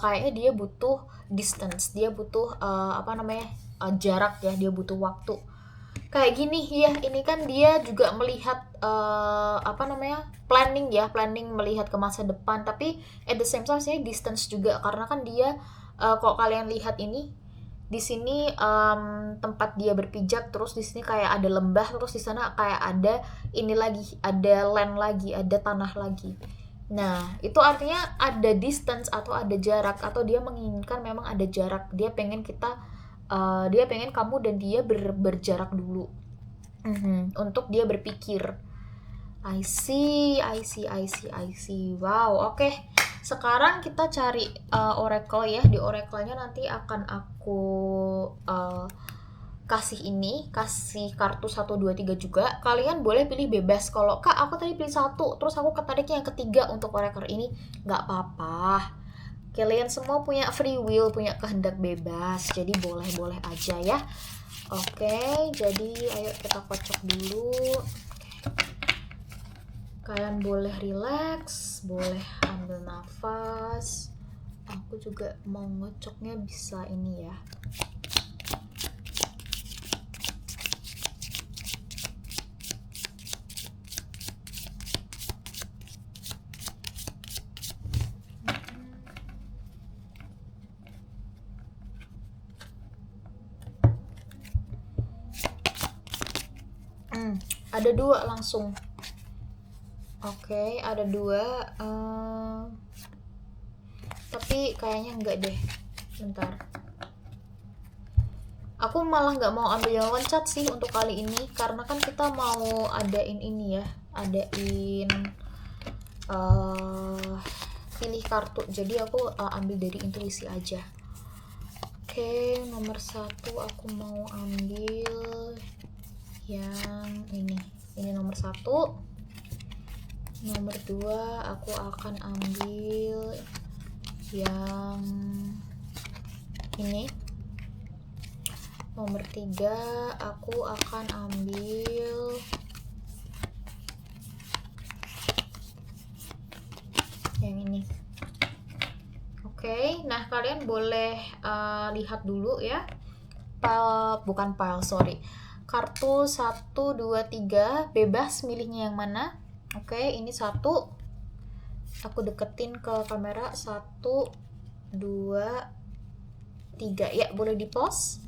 kayaknya dia butuh distance, dia butuh jarak ya, dia butuh waktu. Kayak gini ya, ini kan dia juga melihat planning melihat ke masa depan, tapi at the same time ini distance juga, karena kan dia kalau kalian lihat ini di sini tempat dia berpijak, terus di sini kayak ada lembah, terus di sana kayak ada ini lagi, ada land lagi, ada tanah lagi. Nah, itu artinya ada distance atau ada jarak, atau dia menginginkan memang ada jarak. Dia pengen kamu dan dia berjarak dulu. Untuk dia berpikir. I see. Wow, oke. Sekarang kita cari oracle ya. Di oracle-nya nanti akan aku kasih kartu 1, 2, 3 juga, kalian boleh pilih bebas. Kalau kak aku tadi pilih 1, terus aku ketariknya yang ketiga untuk koreker ini, nggak apa-apa. Kalian semua punya free will, punya kehendak bebas, jadi boleh-boleh aja ya. Oke, jadi ayo kita kocok dulu. Kalian boleh relax, boleh ambil nafas. Aku juga mau ngocoknya bisa ini ya. Ada 2 langsung. Oke, ada 2. Tapi kayaknya enggak deh. Bentar. Aku malah nggak mau ambil yang loncat sih untuk kali ini, karena kan kita mau adain ini ya, adain pilih kartu. Jadi aku ambil dari intuisi aja. Oke, nomor 1 aku mau ambil yang ini nomor 1. Nomor 2 aku akan ambil yang ini. Nomor 3 aku akan ambil yang ini. Oke, nah kalian boleh lihat dulu ya. Kartu 1, 2, 3 bebas milihnya yang mana. Oke, ini 1. Aku deketin ke kamera. 1, 2, 3. Ya, boleh di pause.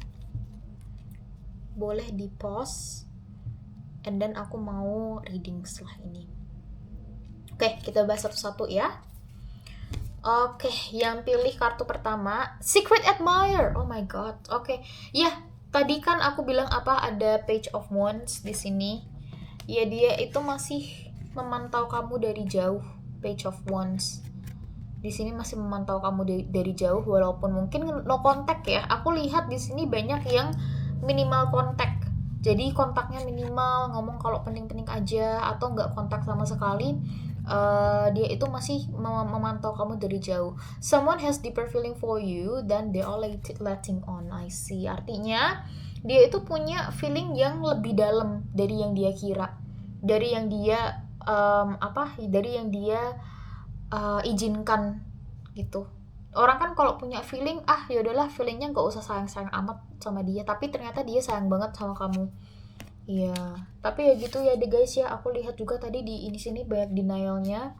And then aku mau reading setelah ini. Oke, kita bahas satu-satu ya. Oke, yang pilih kartu pertama, Secret Admirer. Oh my god. Oke. Ya, tadi kan aku bilang ada Page of Wands di sini. Ya, dia itu masih memantau kamu dari jauh. Page of Wands. Di sini masih memantau kamu dari jauh, walaupun mungkin no contact ya. Aku lihat di sini banyak yang minimal kontak. Jadi kontaknya minimal, ngomong kalau penting-penting aja, atau nggak kontak sama sekali. Dia itu masih memantau kamu dari jauh. Someone has deeper feeling for you than they are letting on. I see. Artinya dia itu punya feeling yang lebih dalam dari yang dia kira, dari yang dia izinkan gitu. Orang kan kalau punya feeling, ya udahlah feelingnya nggak usah sayang amat sama dia, tapi ternyata dia sayang banget sama kamu. Iya, tapi ya gitu ya deh guys ya. Aku lihat juga tadi di sini banyak denialnya.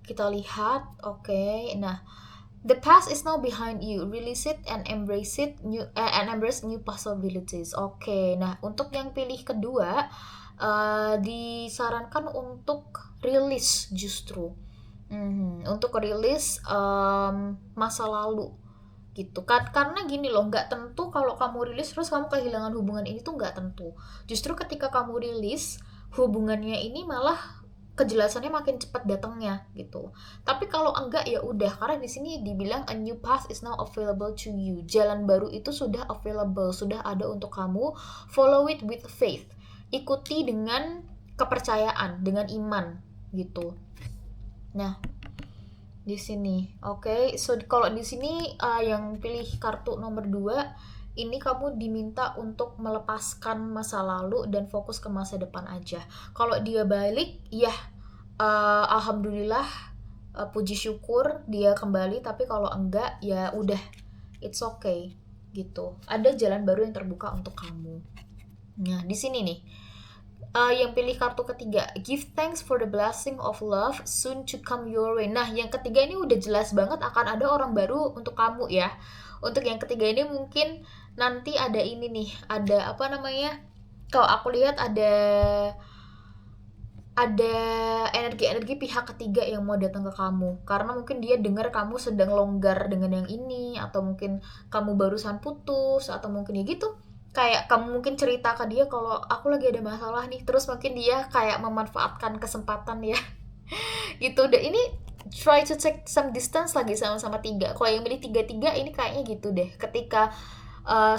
Kita lihat, oke. Nah, the past is now behind you. Release it and embrace new possibilities. Oke. Nah, untuk yang pilih kedua, disarankan untuk release justru. Untuk rilis masa lalu gitu kan, karena gini loh, nggak tentu kalau kamu rilis terus kamu kehilangan hubungan ini tuh nggak tentu. Justru ketika kamu rilis hubungannya ini malah kejelasannya makin cepat datangnya gitu. Tapi kalau enggak ya udah, karena di sini dibilang a new path is now available to you. Jalan baru itu sudah available, sudah ada untuk kamu. Follow it with faith. Ikuti dengan kepercayaan, dengan iman gitu. Nah, di sini. Oke. So kalau di sini yang pilih kartu nomor 2, ini kamu diminta untuk melepaskan masa lalu dan fokus ke masa depan aja. Kalau dia balik, ya alhamdulillah, puji syukur dia kembali, tapi kalau enggak ya udah, it's okay gitu. Ada jalan baru yang terbuka untuk kamu. Nah, di sini nih. Yang pilih kartu ketiga, give thanks for the blessing of love soon to come your way. Nah, yang ketiga ini udah jelas banget akan ada orang baru untuk kamu ya. Untuk yang ketiga ini mungkin nanti ada ini nih, ada kalau aku lihat ada energi-energi pihak ketiga yang mau datang ke kamu, karena mungkin dia dengar kamu sedang longgar dengan yang ini, atau mungkin kamu barusan putus, atau mungkin ya gitu. Kayak kamu mungkin cerita ke dia kalau aku lagi ada masalah nih, terus mungkin dia kayak memanfaatkan kesempatan ya gitu deh. Ini try to take some distance lagi sama-sama 3. Kalau yang milih 3 ini kayaknya gitu deh, ketika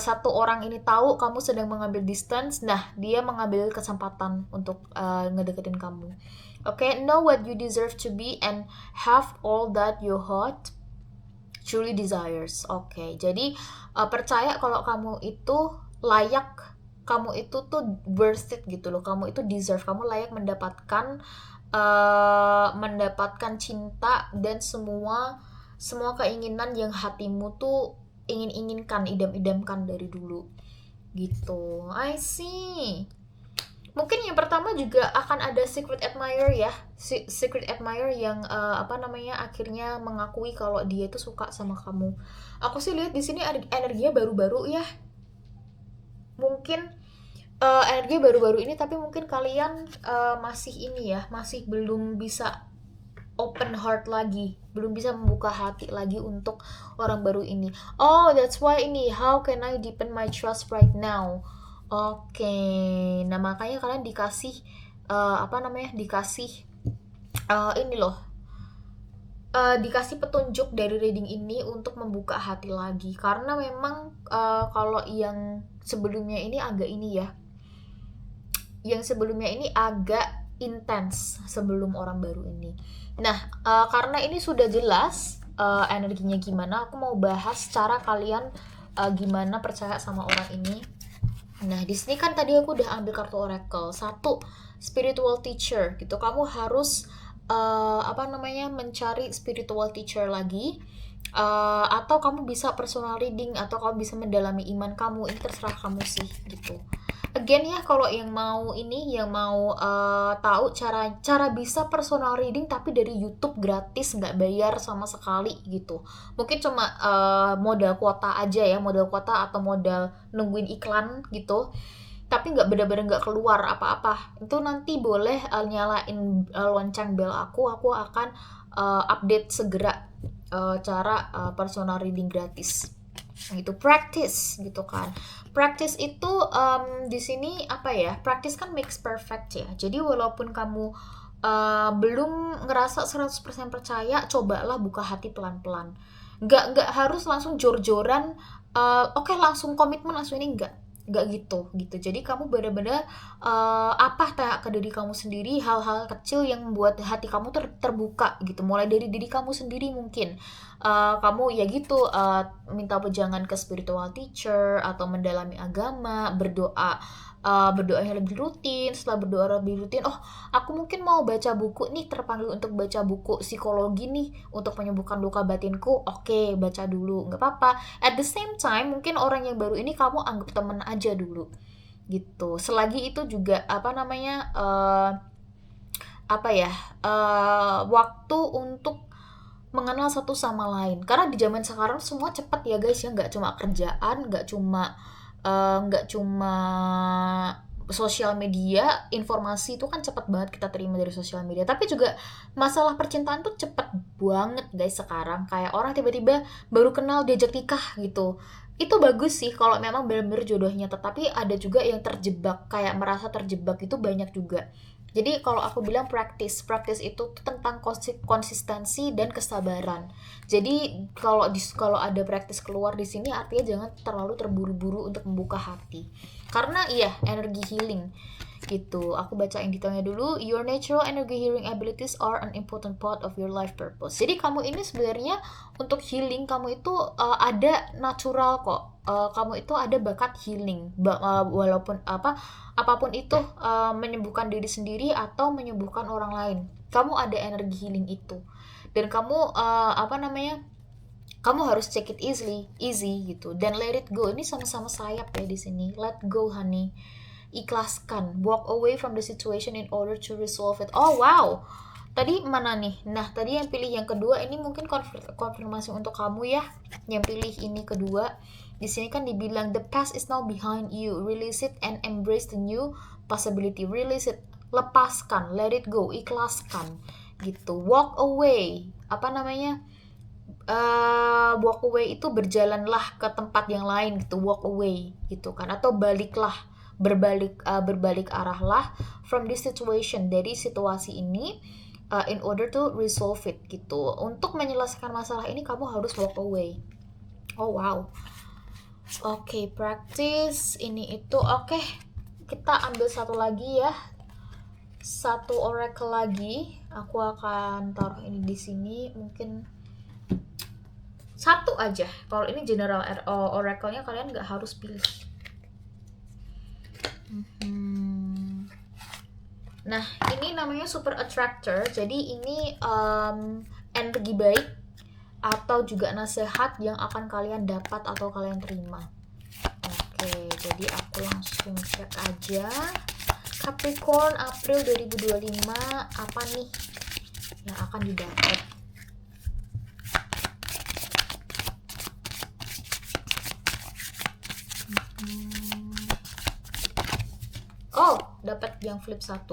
satu orang ini tahu kamu sedang mengambil distance, nah dia mengambil kesempatan untuk ngedeketin kamu. Okay, know what you deserve to be and have all that your heart truly desires. Okay, jadi percaya kalau kamu itu layak, kamu itu tuh worth it gitu loh, kamu itu deserve, kamu layak mendapatkan cinta dan semua keinginan yang hatimu tuh ingin-inginkan, idam-idamkan dari dulu gitu. I see. Mungkin yang pertama juga akan ada secret admirer ya, secret admirer yang akhirnya mengakui kalau dia itu suka sama kamu. Aku sih lihat di sini energinya baru-baru ya, mungkin energi baru-baru ini, tapi mungkin kalian masih ini ya, masih belum bisa open heart lagi, belum bisa membuka hati lagi untuk orang baru ini. Oh, that's why ini, how can I deepen my trust right now? Oke, nah makanya kalian dikasih ini loh, dikasih petunjuk dari reading ini untuk membuka hati lagi, karena memang kalau yang sebelumnya ini agak intens sebelum orang baru ini. Nah, karena ini sudah jelas energinya gimana, aku mau bahas cara kalian gimana percaya sama orang ini. Nah, di sini kan tadi aku udah ambil kartu oracle. 1, spiritual teacher gitu. Kamu harus mencari spiritual teacher lagi. Atau kamu bisa personal reading, atau kamu bisa mendalami iman kamu. Ini terserah kamu sih gitu. Again ya, kalau yang mau tahu cara bisa personal reading tapi dari YouTube gratis, nggak bayar sama sekali gitu. Mungkin cuma modal kuota aja ya, modal kuota atau modal nungguin iklan gitu. Tapi nggak benar-benar nggak keluar apa-apa. Itu nanti boleh nyalain lonceng bel aku akan update segera cara personal reading gratis. Itu practice gitu kan. Practice itu di sini practice kan makes perfect ya. Jadi walaupun kamu belum ngerasa 100% percaya, cobalah buka hati pelan-pelan. Nggak harus langsung jor-joran, oke, langsung komitmen langsung ini, nggak gitu. Jadi kamu benar-benar tanya ke diri kamu sendiri hal-hal kecil yang membuat hati kamu terbuka gitu, mulai dari diri kamu sendiri. Mungkin kamu ya gitu, minta pejangan ke spiritual teacher atau mendalami agama, berdoa yang lebih rutin. Setelah berdoa lebih rutin, aku mungkin mau baca buku nih, terpanggil untuk baca buku psikologi nih untuk menyembuhkan luka batinku. Oke, baca dulu, nggak apa-apa. At the same time, mungkin orang yang baru ini kamu anggap temen aja dulu gitu. Selagi itu juga waktu untuk mengenal satu sama lain. Karena di zaman sekarang semua cepat ya guys ya, nggak cuma kerjaan, nggak cuma sosial media, informasi itu kan cepat banget kita terima dari sosial media. Tapi juga masalah percintaan tuh cepet banget guys sekarang. Kayak orang tiba-tiba baru kenal diajak nikah gitu. Itu bagus sih kalau memang benar-benar jodohnya, tetapi ada juga yang terjebak, kayak merasa terjebak, itu banyak juga. Jadi kalau aku bilang practice itu tuh tentang konsistensi dan kesabaran. Jadi kalau ada practice keluar di sini, artinya jangan terlalu terburu-buru untuk membuka hati. Karena iya, energi healing gitu. Aku bacain detailnya dulu. Your natural energy healing abilities are an important part of your life purpose. Jadi kamu ini sebenarnya untuk healing kamu itu ada natural kok. Kamu itu ada bakat healing, walaupun apapun itu, menyembuhkan diri sendiri atau menyembuhkan orang lain. Kamu ada energi healing itu, dan kamu kamu harus take it easy gitu, dan let it go. Ini sama-sama sayap ya di sini. Let go honey, ikhlaskan, walk away from the situation in order to resolve it. Oh wow, tadi mana nih? Nah, tadi yang pilih yang kedua ini mungkin konfirmasi untuk kamu ya, yang pilih ini kedua. Di sini kan dibilang the past is now behind you, release it and embrace the new possibility. Release it, lepaskan, let it go, ikhlaskan gitu. Walk away, walk away itu berjalanlah ke tempat yang lain gitu, walk away gitu kan, atau berbalik arahlah from this situation, dari situasi ini, in order to resolve it gitu. Untuk menyelesaikan masalah ini kamu harus walk away. Oh wow, Oke, practice ini itu. Oke, kita ambil satu lagi ya. Satu oracle lagi. Aku akan taruh ini di sini. Mungkin satu aja. Kalau ini general oracle-nya kalian nggak harus pilih. Nah, ini namanya super attractor. Jadi ini energi baik atau juga nasihat yang akan kalian dapat atau kalian terima. Oke, jadi aku langsung cek aja. Capricorn April 2025 apa nih yang akan didapat? Oh, dapat yang flip 1.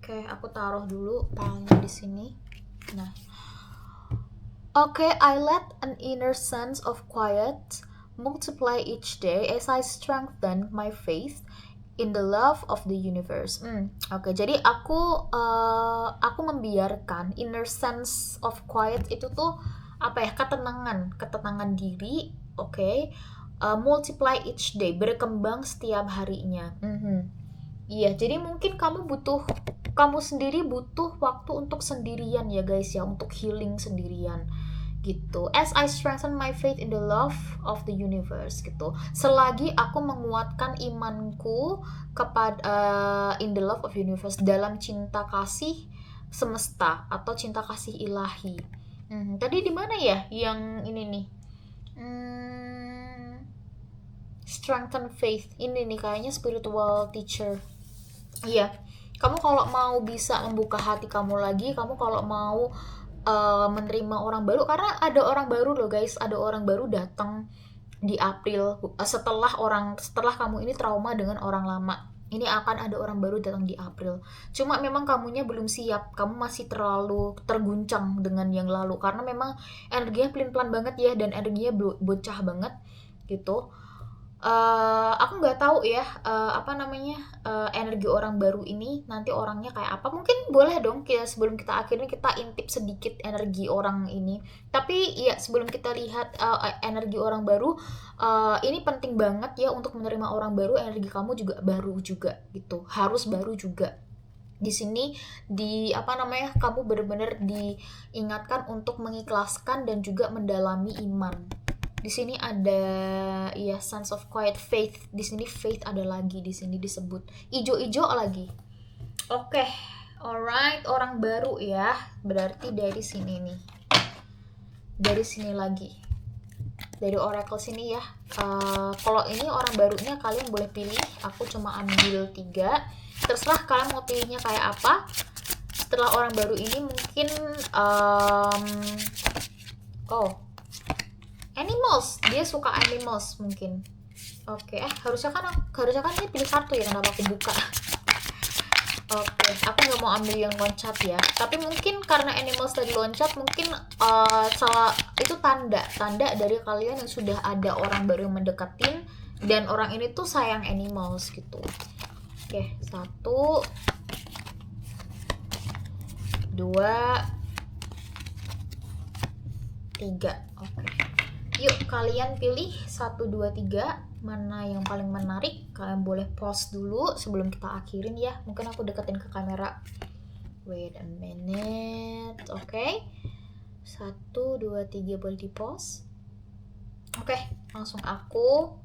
Oke, aku taruh dulu palanya di sini. Nah. Okay, I let an inner sense of quiet multiply each day as I strengthen my faith in the love of the universe. Oke, jadi aku membiarkan inner sense of quiet itu tuh apa ya, ketenangan diri. Oke, multiply each day, berkembang setiap harinya. Iya, jadi mungkin kamu sendiri butuh waktu untuk sendirian ya guys ya, untuk healing sendirian gitu. As I strengthen my faith in the love of the universe gitu. Selagi aku menguatkan imanku kepada in the love of universe, dalam cinta kasih semesta atau cinta kasih ilahi. Tadi di mana ya yang ini nih? Strengthen faith. Ini nih kayaknya spiritual teacher. Iya. Kamu kalau mau bisa membuka hati kamu lagi, kamu kalau mau menerima orang baru, karena ada orang baru loh guys, ada orang baru datang di April setelah kamu ini trauma dengan orang lama. Ini akan ada orang baru datang di April. Cuma memang kamunya belum siap, kamu masih terlalu terguncang dengan yang lalu karena memang energinya pelin-pelan banget ya, dan energinya bocah banget gitu. Aku nggak tahu ya energi orang baru ini nanti orangnya kayak apa. Mungkin boleh dong sebelum kita akhirin kita intip sedikit energi orang ini. Tapi ya sebelum kita lihat energi orang baru, ini penting banget ya untuk menerima orang baru. Energi kamu juga baru juga gitu, harus baru juga. Di sini kamu benar-benar diingatkan untuk mengikhlaskan dan juga mendalami iman. Di sini ada ya sense of quiet faith. Di sini faith ada lagi di sini disebut. Ijo-ijo lagi. Oke. Alright, orang baru ya. Berarti dari sini nih. Dari sini lagi. Dari oracle sini ya. Kalau ini orang barunya kalian boleh pilih. Aku cuma ambil 3. Terserah kalian mau pilihnya kayak apa. Setelah orang baru ini mungkin animals, dia suka animals mungkin. Oke, harusnya kan ini pilih kartu ya, kenapa aku buka? Oke, aku nggak mau ambil yang loncat ya. Tapi mungkin karena animals tadi loncat, mungkin salah itu tanda dari kalian yang sudah ada orang baru yang mendekatin, dan orang ini tuh sayang animals gitu. Oke, 1, 2, 3. Oke. Yuk kalian pilih 1, 2, 3 mana yang paling menarik. Kalian boleh pause dulu sebelum kita akhirin ya. Mungkin aku deketin ke kamera. Wait a minute. Oke. 1, 2, 3 boleh di pause. Oke, langsung aku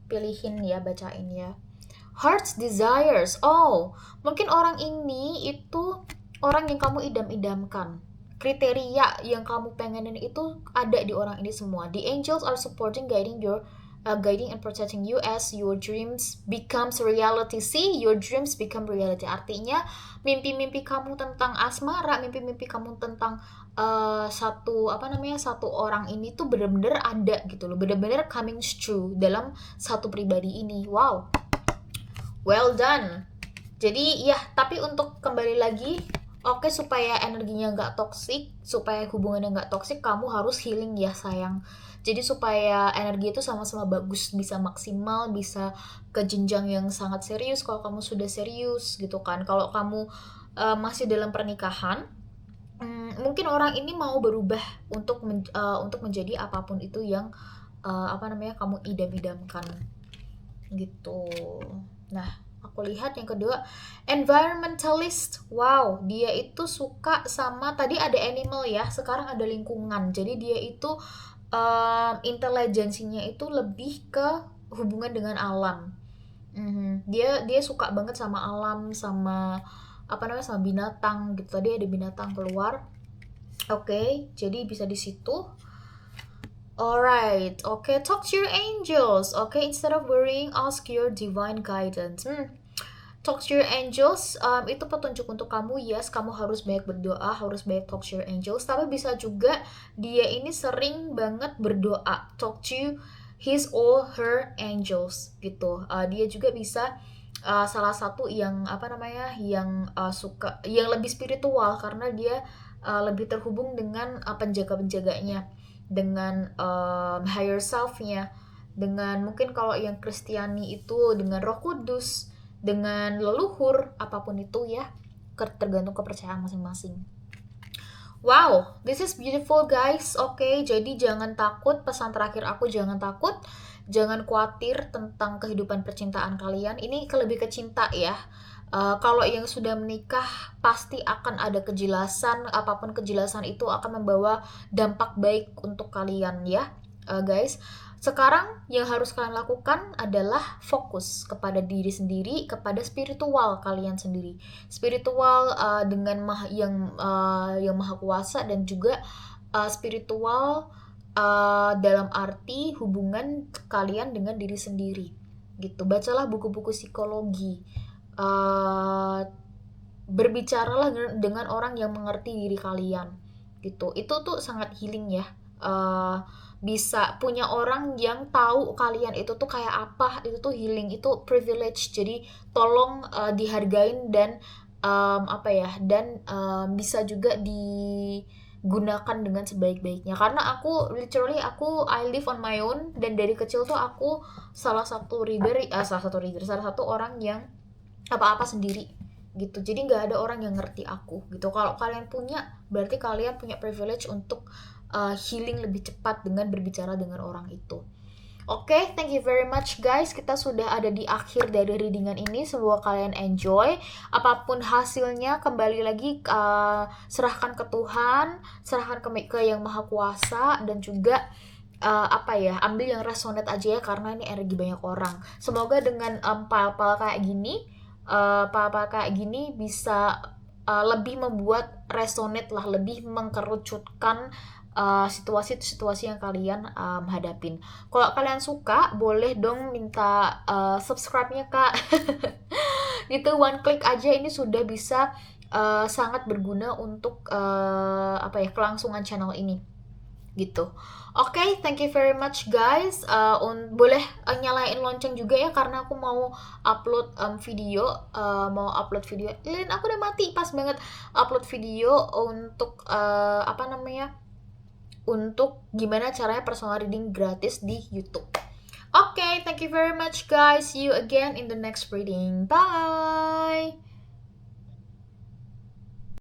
pilihin ya, bacain ya. Heart's desires. Oh, mungkin orang ini itu orang yang kamu idam-idamkan. Kriteria yang kamu pengenin itu ada di orang ini semua. The angels are supporting, guiding and protecting you as your dreams becomes reality. See, your dreams become reality. Artinya mimpi-mimpi kamu tentang asmara, mimpi-mimpi kamu tentang satu orang ini tuh benar-benar ada gitu loh, benar-benar coming true dalam satu pribadi ini. Wow, well done. Jadi ya, tapi untuk kembali lagi, oke, supaya energinya nggak toksik, supaya hubungannya nggak toksik, kamu harus healing ya sayang. Jadi supaya energi itu sama-sama bagus, bisa maksimal, bisa ke jenjang yang sangat serius kalau kamu sudah serius gitu kan. Kalau kamu masih dalam pernikahan, mungkin orang ini mau berubah untuk menjadi apapun itu yang kamu idam-idamkan gitu. Nah, aku lihat yang kedua, environmentalist. Wow, dia itu suka sama, tadi ada animal ya, sekarang ada lingkungan. Jadi dia itu intelijensinya itu lebih ke hubungan dengan alam. Dia suka banget sama alam, sama sama binatang gitu. Tadi ada binatang keluar. Oke, jadi bisa di situ. Alright, okay, talk to your angels. Okay, instead of worrying, ask your divine guidance. Talk to your angels, itu petunjuk untuk kamu. Yes, kamu harus banyak berdoa, harus banyak talk to your angels. Tapi bisa juga dia ini sering banget berdoa. Talk to his or her angels gitu. Dia juga bisa salah satu yang suka, yang lebih spiritual karena dia lebih terhubung dengan penjaga-penjaganya, dengan higher self-nya, dengan mungkin kalau yang Kristiani itu dengan Roh Kudus, dengan leluhur, apapun itu ya, tergantung kepercayaan masing-masing. Wow, this is beautiful guys. Oke, jadi jangan takut, pesan terakhir aku, jangan takut, jangan khawatir tentang kehidupan percintaan kalian. Ini lebih ke cinta ya. Kalau yang sudah menikah pasti akan ada kejelasan, apapun kejelasan itu akan membawa dampak baik untuk kalian ya, guys. Sekarang yang harus kalian lakukan adalah fokus kepada diri sendiri, kepada spiritual kalian sendiri. Spiritual dengan yang maha kuasa, dan juga spiritual dalam arti hubungan kalian dengan diri sendiri. Gitu. Bacalah buku-buku psikologi. Berbicaralah dengan orang yang mengerti diri kalian. Gitu. Itu tuh sangat healing ya. Bisa punya orang yang tahu kalian itu tuh kayak apa, itu tuh healing, itu privilege. Jadi tolong dihargain dan bisa juga digunakan dengan sebaik-baiknya. Karena aku I live on my own, dan dari kecil tuh aku salah satu orang yang apa-apa sendiri gitu. Jadi nggak ada orang yang ngerti aku gitu. Kalau kalian punya, berarti kalian punya privilege untuk healing lebih cepat dengan berbicara dengan orang itu. Oke, thank you very much guys. Kita sudah ada di akhir dari readingan ini. Semoga kalian enjoy. Apapun hasilnya, kembali lagi serahkan ke Tuhan, serahkan ke Yang Maha Kuasa, dan juga ambil yang resonate aja ya, karena ini energi banyak orang. Semoga dengan pal-pal kayak gini bisa lebih membuat resonate lah, lebih mengkerucutkan situasi-situasi yang kalian hadapin. Kalau kalian suka, boleh dong minta subscribe-nya kak. Gitu, one click aja ini sudah bisa sangat berguna untuk kelangsungan channel ini gitu. Oke, thank you very much guys. Boleh nyalain lonceng juga ya, karena aku mau upload video. Lilin, aku udah mati pas banget upload video untuk untuk gimana caranya personal reading gratis di YouTube. Oke, thank you very much guys. See you again in the next reading. Bye.